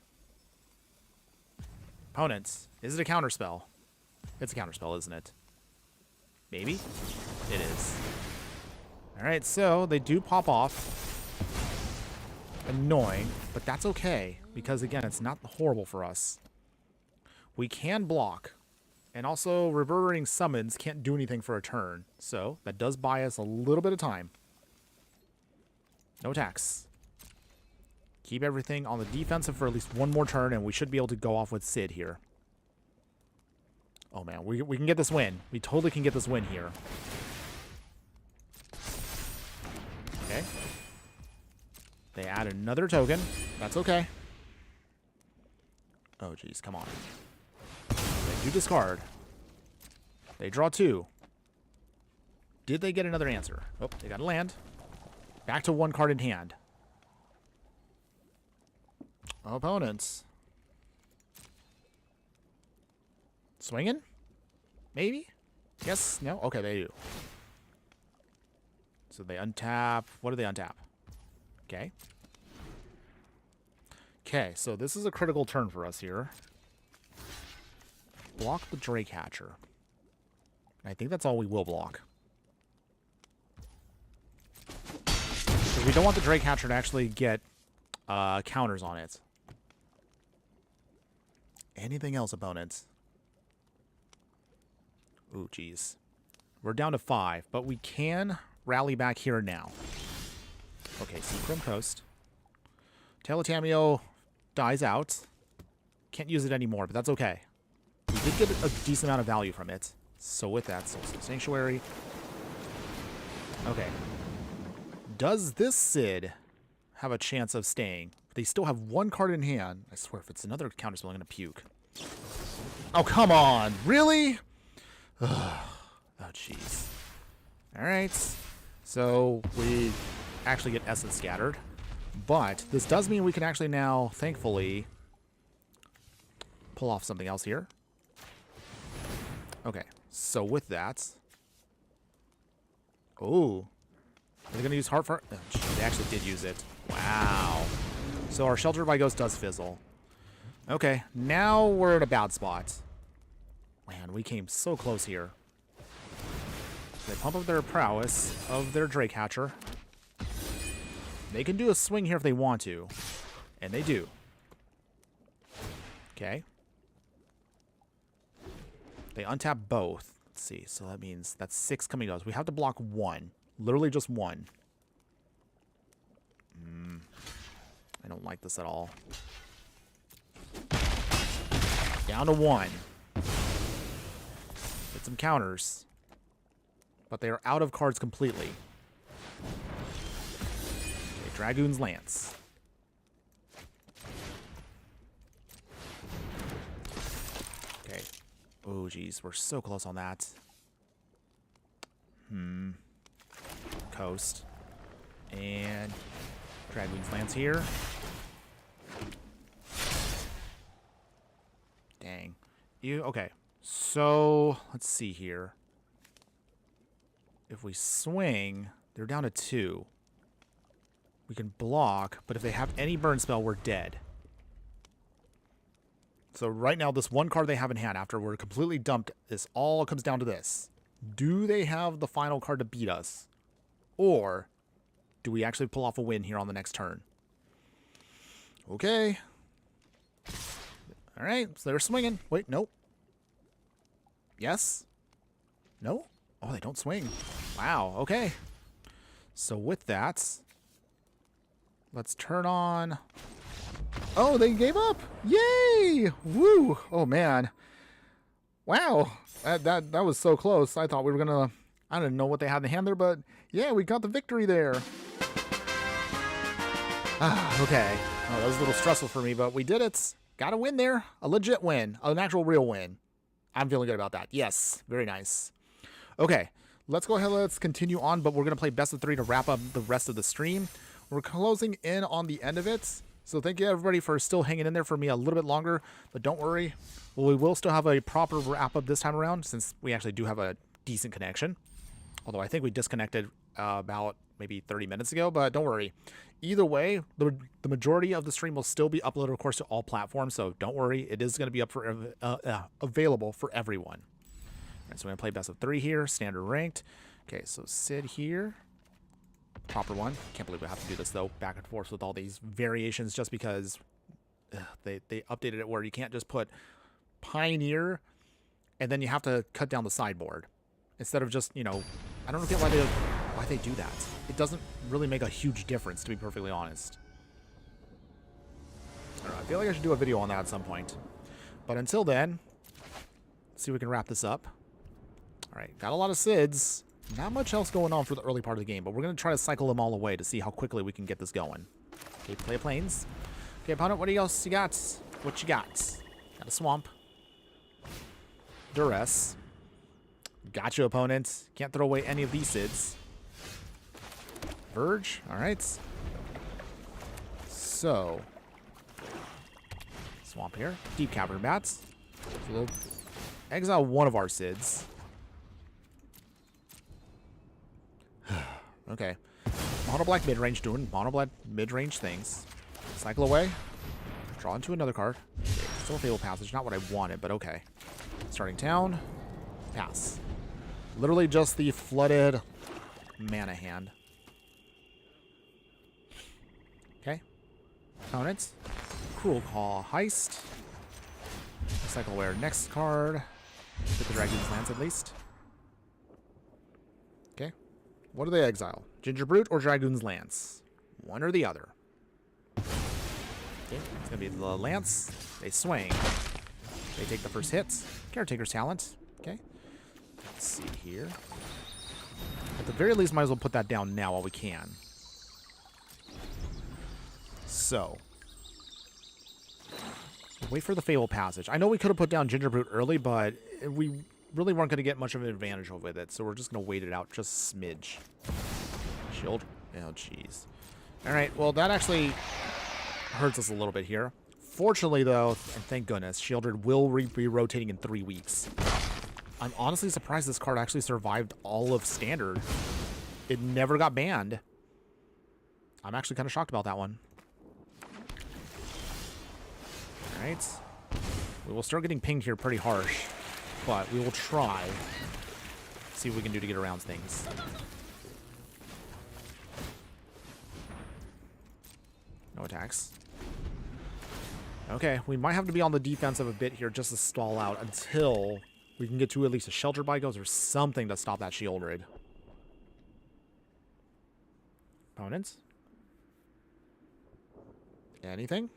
Opponents. Is it a counterspell? It's a counterspell, isn't it? Maybe? It is. Alright, so they do pop off. Annoying, but that's okay. Because, again, it's not horrible for us. We can block. And also, Reverberating Summons can't do anything for a turn. So, that does buy us a little bit of time. No attacks. Keep everything on the defensive for at least 1 more turn, and we should be able to go off with Cid here. Oh, man. We can get this win. We totally can get this win here. Okay. They add another token. That's okay. Oh, jeez. Come on. They do discard. They draw 2. Did they get another answer? Oh, they got a land. Back to 1 card in hand. Opponents. Swinging? Maybe? Yes? No? Okay, they do. So they untap. What do they untap? Okay. Okay, so this is a critical turn for us here. Block the Draycatcher. I think that's all we will block. So we don't want the Draycatcher to actually get counters on it. Anything else, opponents? Ooh, jeez. We're down to 5, but we can rally back here now. Okay, Seachrome Coast. Tail of Tameo dies out. Can't use it anymore, but that's okay. We did get a decent amount of value from it. So with that, Soul Sanctuary. Okay. Does this Cid have a chance of staying? They still have one card in hand. I swear, if it's another counterspell, I'm going to puke. Oh, come on. Really? Oh, jeez. All right. So we actually get Essence Scattered. But this does mean we can actually now, thankfully, pull off something else here. Okay. So with that... Oh. Are they going to use Heart for... Oh, they actually did use it. Wow. So our Shelter by Ghost does fizzle. Okay. Now we're in a bad spot. Man, we came so close here. They pump up their prowess of their Drake Hatcher. They can do a swing here if they want to. And they do. Okay. They untap both. Let's see. So that means that's 6 coming to us. We have to block 1. Literally just 1. I don't like this at all. Down to 1. Get some counters. But they are out of cards completely. Okay, Dragoon's Lance. Okay. Oh, geez. We're so close on that. Coast. And Dragoon's Lance here. Dang. Okay. So, let's see here. If we swing, they're down to 2. We can block, but if they have any burn spell, we're dead. So right now, this one card they have in hand, after we're completely dumped, this all comes down to this. Do they have the final card to beat us? Or do we actually pull off a win here on the next turn? Okay. All right, so they're swinging. Wait, nope. Yes? No? Oh, they don't swing. Wow, okay. So with that, let's turn on... Oh, they gave up! Yay! Woo! Oh, man. Wow. That was so close. I thought we were going to... I didn't know what they had in the hand there, but yeah, we got the victory there. Okay. Oh, that was a little stressful for me, but we did it. Got a win there. A legit win. An actual real win. I'm feeling good about that. Yes. Very nice. Okay. Let's go ahead. Let's continue on, but we're going to play best of 3 to wrap up the rest of the stream. We're closing in on the end of it. So thank you, everybody, for still hanging in there for me a little bit longer. But don't worry. We will still have a proper wrap-up this time around, since we actually do have a decent connection. Although I think we disconnected about maybe 30 minutes ago, but don't worry. Either way, the majority of the stream will still be uploaded, of course, to all platforms. So don't worry. It is going to be up for available for everyone. All right, so we're going to play best of 3 here, standard ranked. Okay, so Cid here. Proper one. Can't believe we have to do this, though, back and forth with all these variations just because they updated it where you can't just put Pioneer and then you have to cut down the sideboard. Instead of just, you know, I don't get why they do that. It doesn't really make a huge difference, to be perfectly honest. I don't know, I feel like I should do a video on that at some point. But until then, let's see if we can wrap this up. All right, got a lot of Cids. Not much else going on for the early part of the game, but we're going to try to cycle them all away to see how quickly we can get this going. Okay, play planes. Okay, opponent, what else you got? What you got? Got a Swamp. Duress. Gotcha, opponent. Can't throw away any of these Cids. Verge. All right. So. Swamp here. Deep Cavern Bats. So we'll exile one of our Cids. Okay. Mono black mid-range doing mono black mid-range things. Cycle away. Draw into another card. Okay, still a Fatal Passage. Not what I wanted, but okay. Starting town. Pass. Literally just the flooded mana hand. Okay. Opponents. Cruel Call Heist. Cycle aware next card. Get the Dragon's Lance at least. Okay. What do they exile? Ginger Brute or Dragoon's Lance? One or the other. Okay, it's gonna be the Lance. They swing. They take the first hit. Caretaker's Talent. Okay. Let's see here. At the very least, might as well put that down now while we can. So. Wait for the Fable Passage. I know we could have put down Gingerbrute early, but we really weren't going to get much of an advantage with it, so we're just going to wait it out just a smidge. Shield. Oh, jeez. All right, well, that actually hurts us a little bit here. Fortunately, though, and thank goodness, Shieldred will be rotating in 3 weeks. I'm honestly surprised this card actually survived all of Standard. It never got banned. I'm actually kind of shocked about that one. All right. We will start getting pinged here pretty harsh, but we will try. See what we can do to get around things. No attacks. Okay, we might have to be on the defensive a bit here just to stall out until we can get to at least a Sheltered by Ghost or something to stop that Shieldred. Opponents? Anything?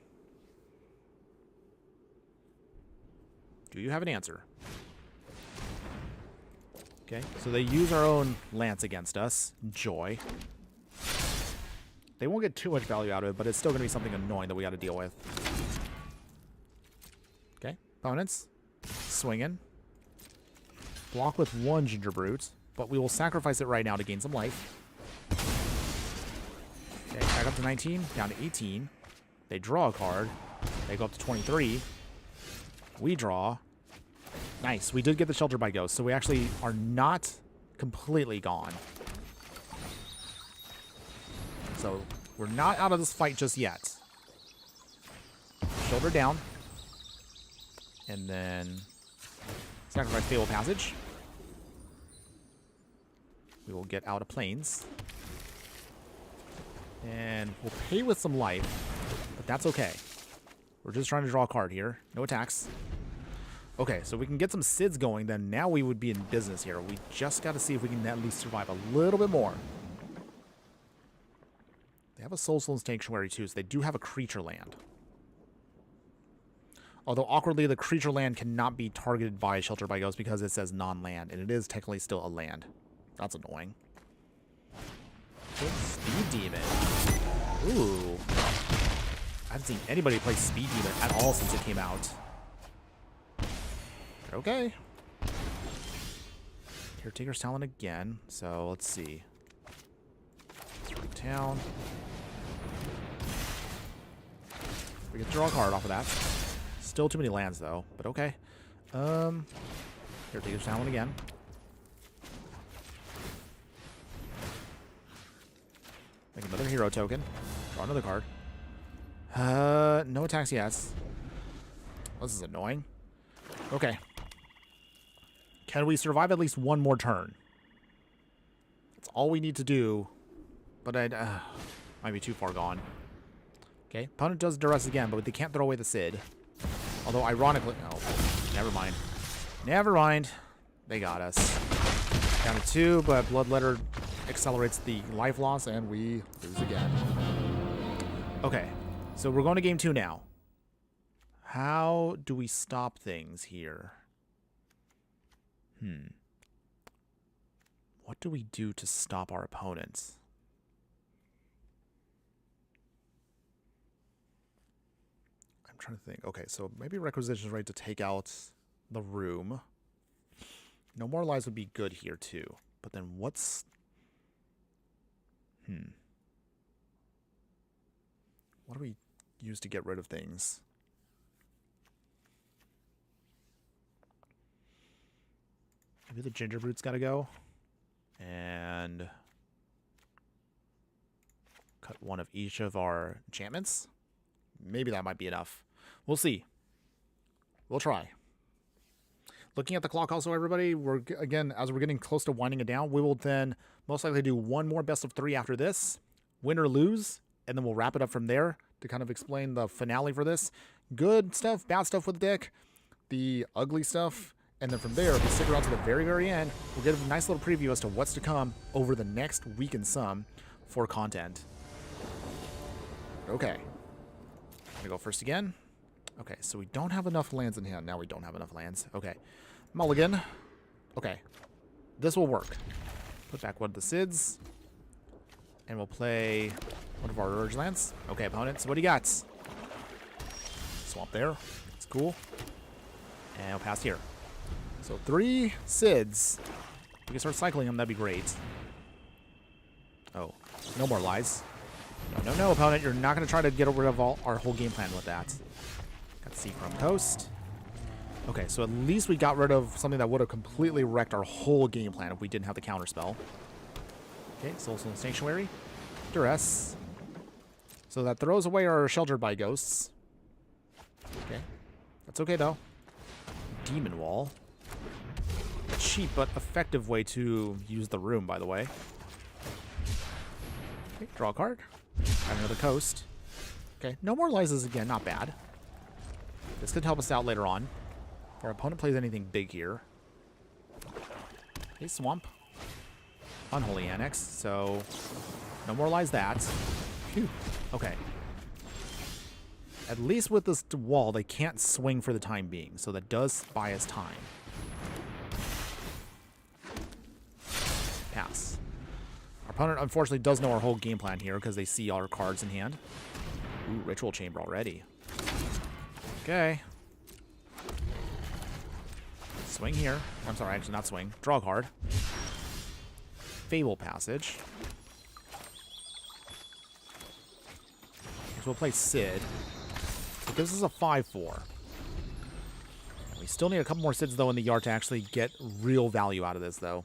Do you have an answer? Okay, so they use our own Lance against us. Joy. They won't get too much value out of it, but it's still going to be something annoying that we got to deal with. Okay, opponents. Swinging. Block with 1 Gingerbrute, but we will sacrifice it right now to gain some life. Okay, back up to 19, down to 18. They draw a card. They go up to 23. We draw. Nice. We did get the Shelter by Ghost, so we actually are not completely gone. So we're not out of this fight just yet. Shoulder down. And then sacrifice Fable Passage. We will get out of Plains. And we'll pay with some life, but that's okay. We're just trying to draw a card here. No attacks. Okay, so we can get some Cids going, then now we would be in business here. We just got to see if we can at least survive a little bit more. They have a Soulstone Sanctuary too, so they do have a creature land. Although, awkwardly, the creature land cannot be targeted by Shelter by Ghost because it says non-land, and it is technically still a land. That's annoying. Speed Demon. Ooh. I haven't seen anybody play Speed Demon at all since it came out. Okay. Caretaker's Talent again. So let's see. Through town. We can draw a card off of that. Still too many lands though, but okay. Caretaker's Talent again. Make another hero token. Draw another card. No attacks yet. This is annoying. Okay. Can we survive at least one more turn? That's all we need to do. But I might be too far gone. Okay, opponent does duress again, but they can't throw away the Cid. Although, ironically... Oh, never mind. Never mind. They got us. Down to 2, but Bloodletter accelerates the life loss, and we lose again. Okay, so we're going to game 2 now. How do we stop things here? What do we do to stop our opponents? I'm trying to think. Okay, so maybe Requisition's right to take out the room. No more lives would be good here too. But then what's... What do we use to get rid of things? Maybe the Gingerbrute's got to go. And cut one of each of our enchantments. Maybe that might be enough. We'll see. We'll try. Looking at the clock also, everybody, we're again, as we're getting close to winding it down, we will then most likely do one more best of 3 after this. Win or lose, and then we'll wrap it up from there to kind of explain the finale for this. Good stuff, bad stuff with the deck, the ugly stuff. And then from there, if we stick around to the very, very end, we'll get a nice little preview as to what's to come over the next week and some for content. Okay. Gonna go first again. Okay, so we don't have enough lands in hand. Now we don't have enough lands. Okay. Mulligan. Okay. This will work. Put back one of the Cids. And we'll play one of our Urge lands. Okay, opponents, what do you got? Swamp there. It's cool. And we'll pass here. So 3 Cids. We can start cycling them. That'd be great. Oh, no more lies. No, no, no, opponent. You're not going to try to get rid of our whole game plan with that. Got Seachrome Coast. Okay, so at least we got rid of something that would have completely wrecked our whole game plan if we didn't have the counterspell. Okay, Soulstone Sanctuary. Duress. So that throws away our Sheltered by Ghosts. Okay. That's okay, though. Demon Wall. A cheap but effective way to use the room, by the way. Okay, draw a card. Have another coast. Okay, no more Lyses again. Not bad. This could help us out later on. If our opponent plays anything big here. Okay, Swamp. Unholy Annex, so no more lies that. Phew. Okay. At least with this wall, they can't swing for the time being, so that does buy us time. Pass. Our opponent, unfortunately, does know our whole game plan here because they see all our cards in hand. Ooh, Ritual Chamber already. Okay. Swing here. I'm sorry, actually not swing. Draw a card. Fable Passage. So we'll play Cid. So this is a 5/4. We still need a couple more Cids, though, in the yard to actually get real value out of this, though.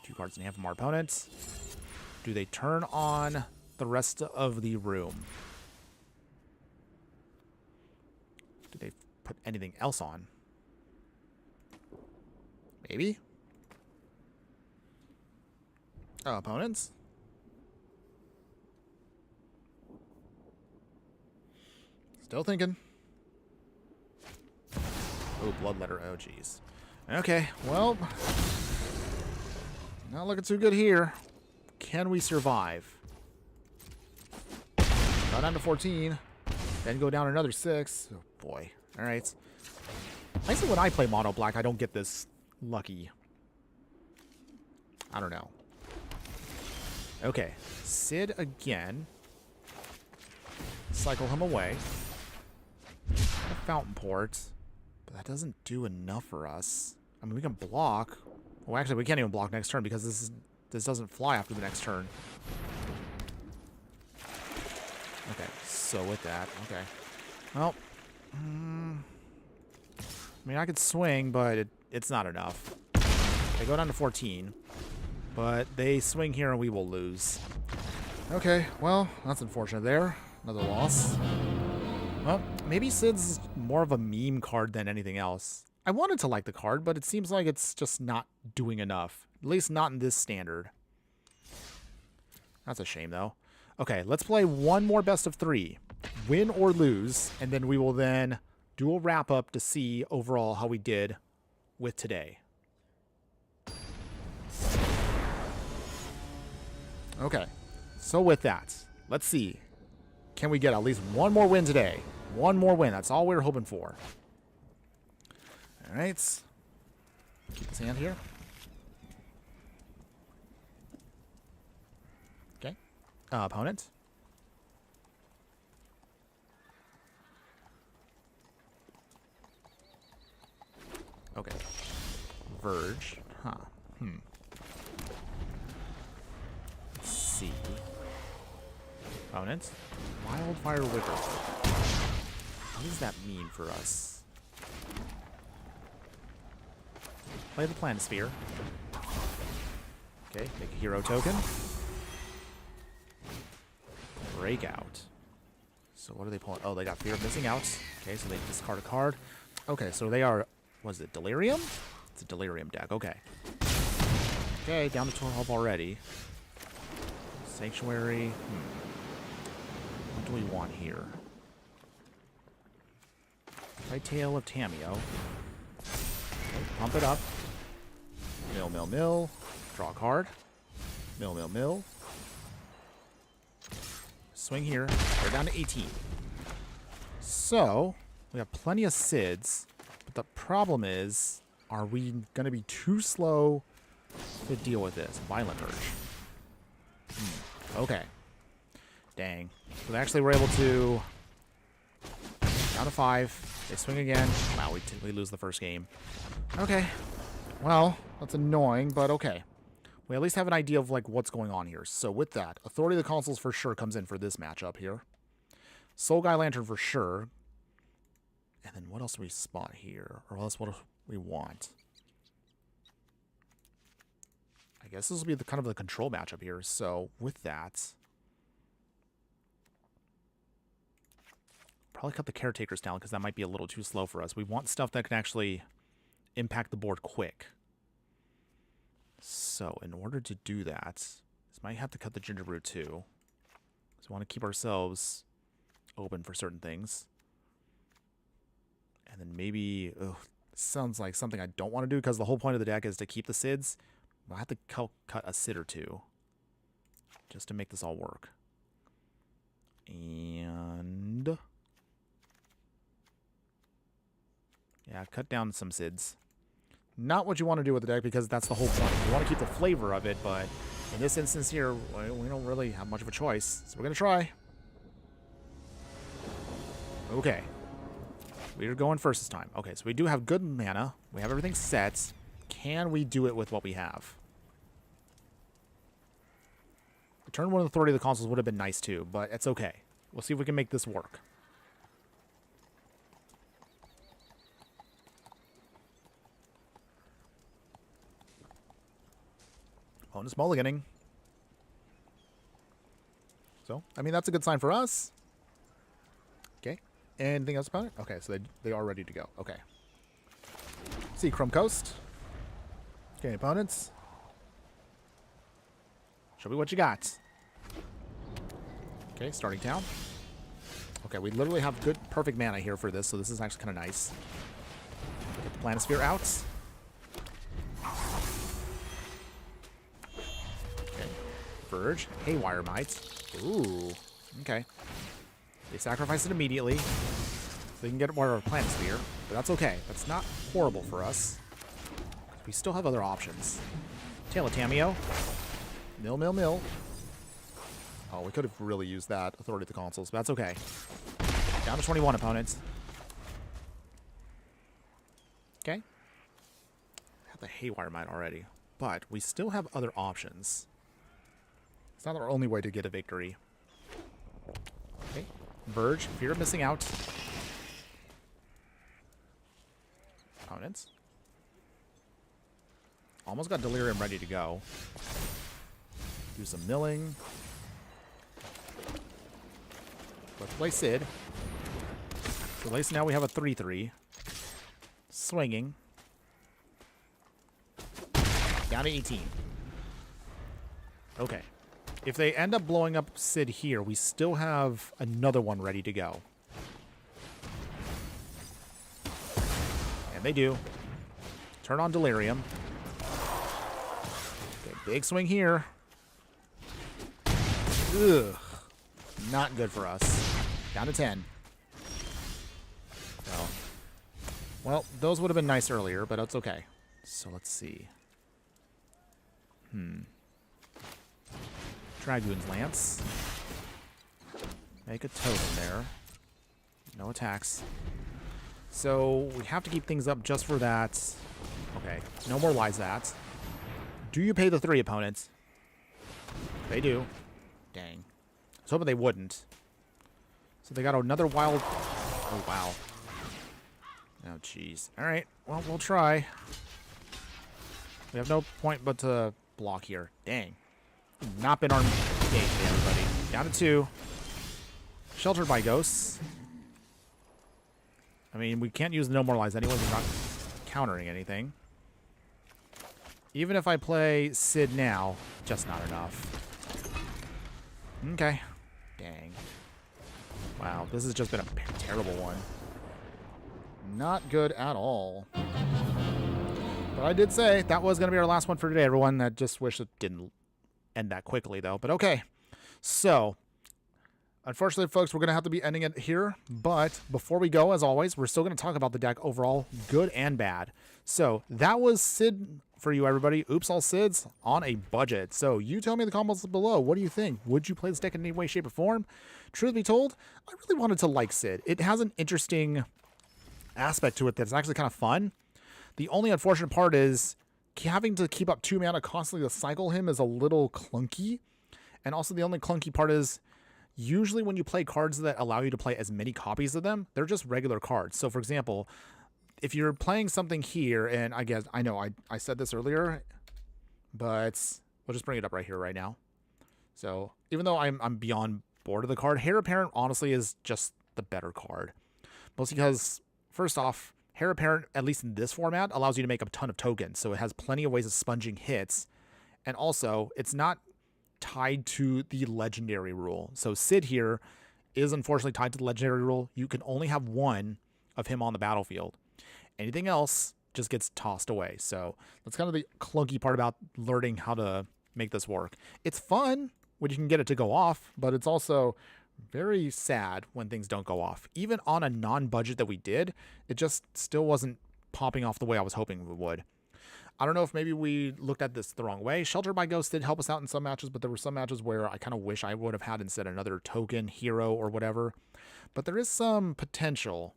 2 cards in hand from our opponents. Do they turn on the rest of the room? Do they put anything else on? Maybe? Opponents? Still thinking. Oh, Bloodletter. Oh, jeez. Okay, well, not looking too good here. Can we survive? Got down to 14. Then go down another 6. Oh, boy. All right. I see when I play Mono Black, I don't get this lucky. I don't know. Okay, Cid again. Cycle him away. A Fountain Port, but that doesn't do enough for us. I mean, we can block. Well, actually, we can't even block next turn because this doesn't fly after the next turn. Okay, so with that, okay. Well, I mean, I could swing, but it's not enough. They go down to 14. But they swing here and we will lose. Okay, well, that's unfortunate there. Another loss. Well, maybe Cid's more of a meme card than anything else. I wanted to like the card, but it seems like it's just not doing enough. At least not in this standard. That's a shame, though. Okay, let's play one more best of 3. Win or lose, and then we will then do a wrap-up to see overall how we did with today. Okay, so with that, let's see. Can we get at least one more win today? One more win. That's all we were hoping for. All right. Keep this hand here. Okay. Opponent. Okay. Verge. Huh. Let's see. Opponent. Wildfire Whipper. What does that mean for us? Play the Planisphere. Okay, make a hero token. Breakout. So what are they pulling? Oh, they got Fear of Missing Out. Okay, so they discard a card. Okay, so they are, what is it, Delirium? It's a Delirium deck, okay. Okay, down to 12 already. Sanctuary. What do we want here? Play Tale of Tameo. Okay, pump it up. Mill, mill, mill. Draw a card. Mill, mill, mill. Swing here. We're down to 18. So, we have plenty of Cids. But the problem is, are we going to be too slow to deal with this? Violent Urge. Okay. Dang. So they actually were able to... Down to 5. They swing again. Wow, we lose the first game. Okay. Well, that's annoying, but okay. We at least have an idea of like what's going on here. So with that, Authority of the Consuls for sure comes in for this matchup here. Soul Guy Lantern for sure. And then what else do we spot here? Or else what do we want? I guess this will be the kind of the control matchup here. So with that, probably cut the Caretakers down because that might be a little too slow for us. We want stuff that can actually impact the board quick. So in order to do that, this might have to cut the Gingerbrew too. So we want to keep ourselves open for certain things. And then maybe, sounds like something I don't want to do because the whole point of the deck is to keep the Cids. I'll have to cut a Cid or two just to make this all work. And yeah, cut down some Cids. Not what you want to do with the deck because that's the whole point. You want to keep the flavor of it, but in this instance here, we don't really have much of a choice. So we're going to try. Okay. We are going first this time. Okay, so we do have good mana. We have everything set. Can we do it with what we have? Turn 1 Authority of the Consuls would have been nice too, but it's okay. We'll see if we can make this work. Opponent's mulliganing. So, I mean, that's a good sign for us. Okay. Anything else about it? Okay, so they are ready to go. Okay. See Chrome Coast. Okay, opponents. Show me what you got. Okay, starting town. Okay, we literally have good, perfect mana here for this, so this is actually kind of nice. Get the Planisphere out. Verge. Haywire Might. Ooh. Okay. They sacrifice it immediately. So they can get more of a Planisphere. But that's okay. That's not horrible for us. We still have other options. Tail of Tameo. Mill. Oh, we could have really used that Authority of the Consuls, but that's okay. Down to 21 opponents. Okay. I have the Haywire Might already. But we still have other options. It's not our only way to get a victory. Okay. Verge. Fear of missing out. Opponents. Almost got Delirium ready to go. Do some milling. Let's play Cid. So at least now we have a 3-3. Swinging. Down to 18. Okay. If they end up blowing up Cid here, we still have another one ready to go. And they do. Turn on Delirium. Okay, big swing here. Ugh. Not good for us. Down to 10. So, well, those would have been nice earlier, but it's okay. So let's see. Dragoon's Lance. Make a totem there. No attacks. So we have to keep things up just for that. Okay, no more lies that. Do you pay the 3 opponents? They do. Dang. I was hoping they wouldn't. So they got another wild... Oh, wow. Oh, jeez. Alright, well, we'll try. We have no point but to block here. Dang. Not been our game today, everybody. Down to 2. Sheltered by ghosts. I mean, we can't use no more lies anyway. We're not countering anything. Even if I play Cid now, just not enough. Okay. Dang. Wow, this has just been a terrible one. Not good at all. But I did say that was going to be our last one for today, everyone. I just wish it didn't end that quickly, though. But okay. So, Unfortunately, folks, we're going to have to be ending it here. But before we go, as always, we're still going to talk about the deck overall, good and bad. So that was Cid for you, everybody. Oops, all Cids on a budget. So you tell me in the comments below, what do you think? Would you play this deck in any way, shape, or form? Truth be told, I really wanted to like Cid. It has an interesting aspect to it that's actually kind of fun. The only unfortunate part is having to keep up 2 mana constantly to cycle him is a little clunky. And also the only clunky part is usually when you play cards that allow you to play as many copies of them, they're just regular cards. So for example, if you're playing something here, and I know I said this earlier, but we'll just bring it up right here right now. So even though I'm beyond bored of the card, Heir Apparent honestly is just the better card. Mostly because, first off, Heir Apparent, at least in this format, allows you to make a ton of tokens. So it has plenty of ways of sponging hits. And also, it's not tied to the legendary rule. So Cid here is unfortunately tied to the legendary rule. You can only have one of him on the battlefield. Anything else just gets tossed away. So that's kind of the clunky part about learning how to make this work. It's fun when you can get it to go off, but it's also very sad when things don't go off. Even on a non-budget that we did, it just still wasn't popping off the way I was hoping it would. I don't know if maybe we looked at this the wrong way. Shelter by Ghost did help us out in some matches, but there were some matches where I kind of wish I would have had instead another token, hero, or whatever. But there is some potential.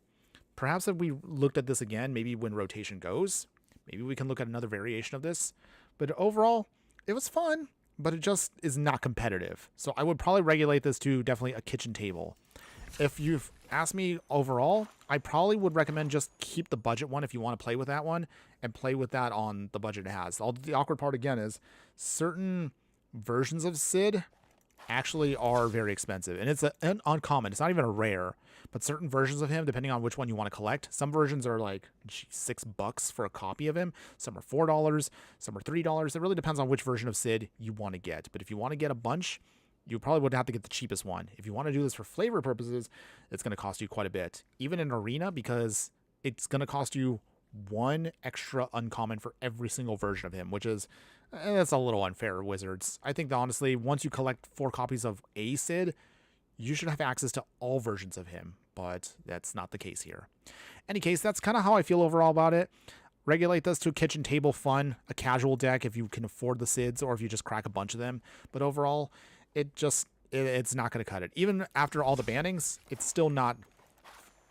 Perhaps if we looked at this again, maybe when rotation goes, maybe we can look at another variation of this. But overall, it was fun, but it just is not competitive. So I would probably regulate this to definitely a kitchen table. If you've asked me overall, I probably would recommend just keep the budget one if you want to play with that one and play with that on the budget it has. The awkward part again is certain versions of Cid actually are very expensive, and it's an uncommon. It's not even a rare, but certain versions of him, depending on which one you want to collect, some versions are like $6 for a copy of him. Some are $4, some are $3. It really depends on which version of Cid you want to get. But if you want to get a bunch, you probably would have to get the cheapest one. If you want to do this for flavor purposes, it's going to cost you quite a bit. Even in Arena, because it's going to cost you one extra uncommon for every single version of him, which is, that's a little unfair, Wizards. I think that honestly, once you collect 4 copies of a Cid, you should have access to all versions of him, but that's not the case here. Any case, that's kind of how I feel overall about it. Regulate this to a kitchen table fun, a casual deck if you can afford the Cids or if you just crack a bunch of them. But overall, it's not going to cut it. Even after all the bannings, it's still not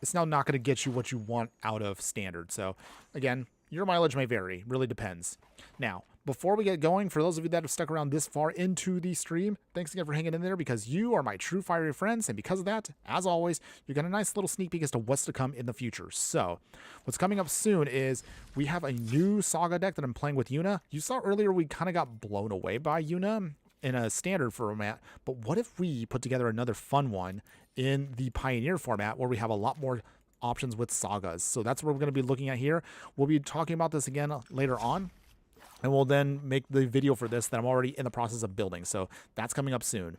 going to get you what you want out of standard. So again, your mileage may vary, really depends. Now, before we get going, for those of you that have stuck around this far into the stream, thanks again for hanging in there because you are my true fiery friends. And because of that, as always, you got a nice little sneak peek as to what's to come in the future. So what's coming up soon is we have a new Saga deck that I'm playing with Yuna. You saw earlier we kind of got blown away by Yuna in a standard format, but what if we put together another fun one in the Pioneer format where we have a lot more options with sagas? So that's what we're going to be looking at here. We'll be talking about this again later on, and we'll then make the video for this that I'm already in the process of building. So that's coming up soon.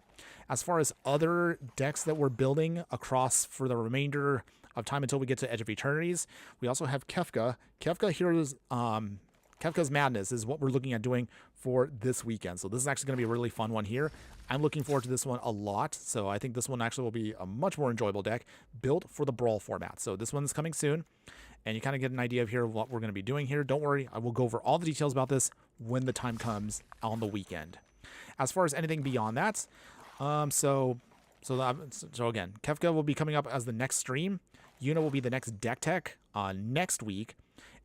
As far as other decks that we're building across for the remainder of time until we get to Edge of Eternities, we also have Kefka. Kefka here is Kefka's Madness is what we're looking at doing for this weekend. So this is actually going to be a really fun one here. I'm looking forward to this one a lot. So I think this one actually will be a much more enjoyable deck built for the Brawl format. So this one's coming soon. And you kind of get an idea of here what we're going to be doing here. Don't worry, I will go over all the details about this when the time comes on the weekend. As far as anything beyond that, so again, Kefka will be coming up as the next stream. Yuna will be the next deck tech next week.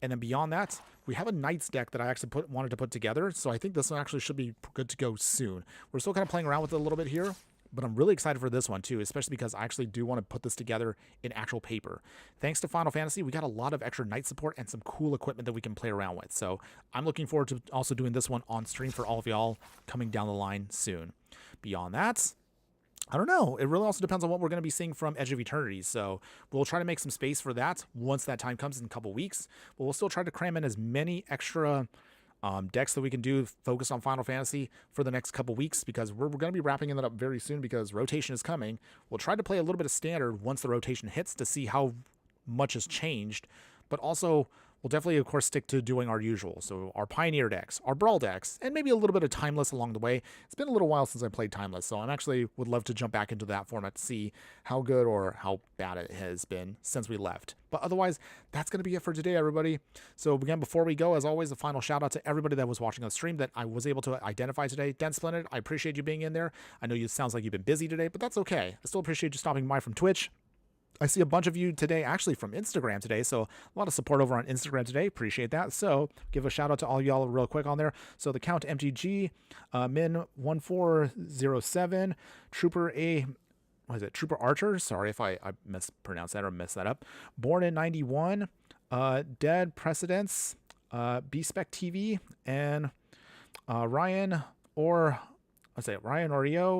And then beyond that, we have a Knights deck that I actually wanted to put together. So I think this one actually should be good to go soon. We're still kind of playing around with it a little bit here, but I'm really excited for this one too, especially because I actually do want to put this together in actual paper. Thanks to Final Fantasy, we got a lot of extra Knight support and some cool equipment that we can play around with. So I'm looking forward to also doing this one on stream for all of y'all coming down the line soon. Beyond that, I don't know. It really also depends on what we're going to be seeing from Edge of Eternity. So we'll try to make some space for that once that time comes in a couple weeks. But we'll still try to cram in as many extra decks that we can do focus on Final Fantasy for the next couple weeks because we're going to be wrapping that up very soon because rotation is coming. We'll try to play a little bit of standard once the rotation hits to see how much has changed. But also we'll definitely, of course, stick to doing our usual. So our Pioneer decks, our Brawl decks, and maybe a little bit of Timeless along the way. It's been a little while since I played Timeless, so I'm actually would love to jump back into that format to see how good or how bad it has been since we left. But otherwise, that's going to be it for today, everybody. So again, before we go, as always, a final shout out to everybody that was watching on stream that I was able to identify today. Den Splendid, I appreciate you being in there. I know it sounds like you've been busy today, but that's okay. I still appreciate you stopping by from Twitch. I see a bunch of you today, actually from Instagram today, so a lot of support over on Instagram today. Appreciate that. So give a shout out to all y'all real quick on there. So the Count MTG, Min1407, Trooper Trooper Archer? Sorry if I mispronounced that or messed that up. Born in 91, Dead Precedence, B-Spec TV, and Ryan Oreo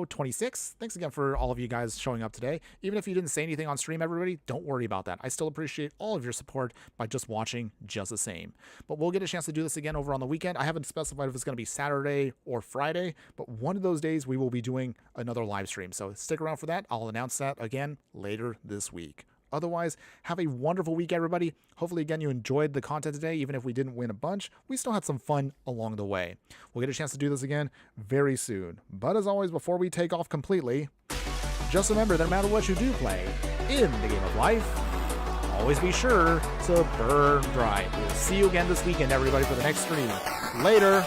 26. Thanks again for all of you guys showing up today. Even if you didn't say anything on stream, everybody, don't worry about that. I still appreciate all of your support by just watching just the same. But we'll get a chance to do this again over on the weekend. I haven't specified if it's going to be Saturday or Friday, but one of those days we will be doing another live stream. So stick around for that. I'll announce that again later this week. Otherwise, have a wonderful week, everybody. Hopefully, again, you enjoyed the content today. Even if we didn't win a bunch, we still had some fun along the way. We'll get a chance to do this again very soon. But as always, before we take off completely, just remember that no matter what you do play in the game of life, always be sure to burn dry. We'll see you again this weekend, everybody, for the next stream. Later.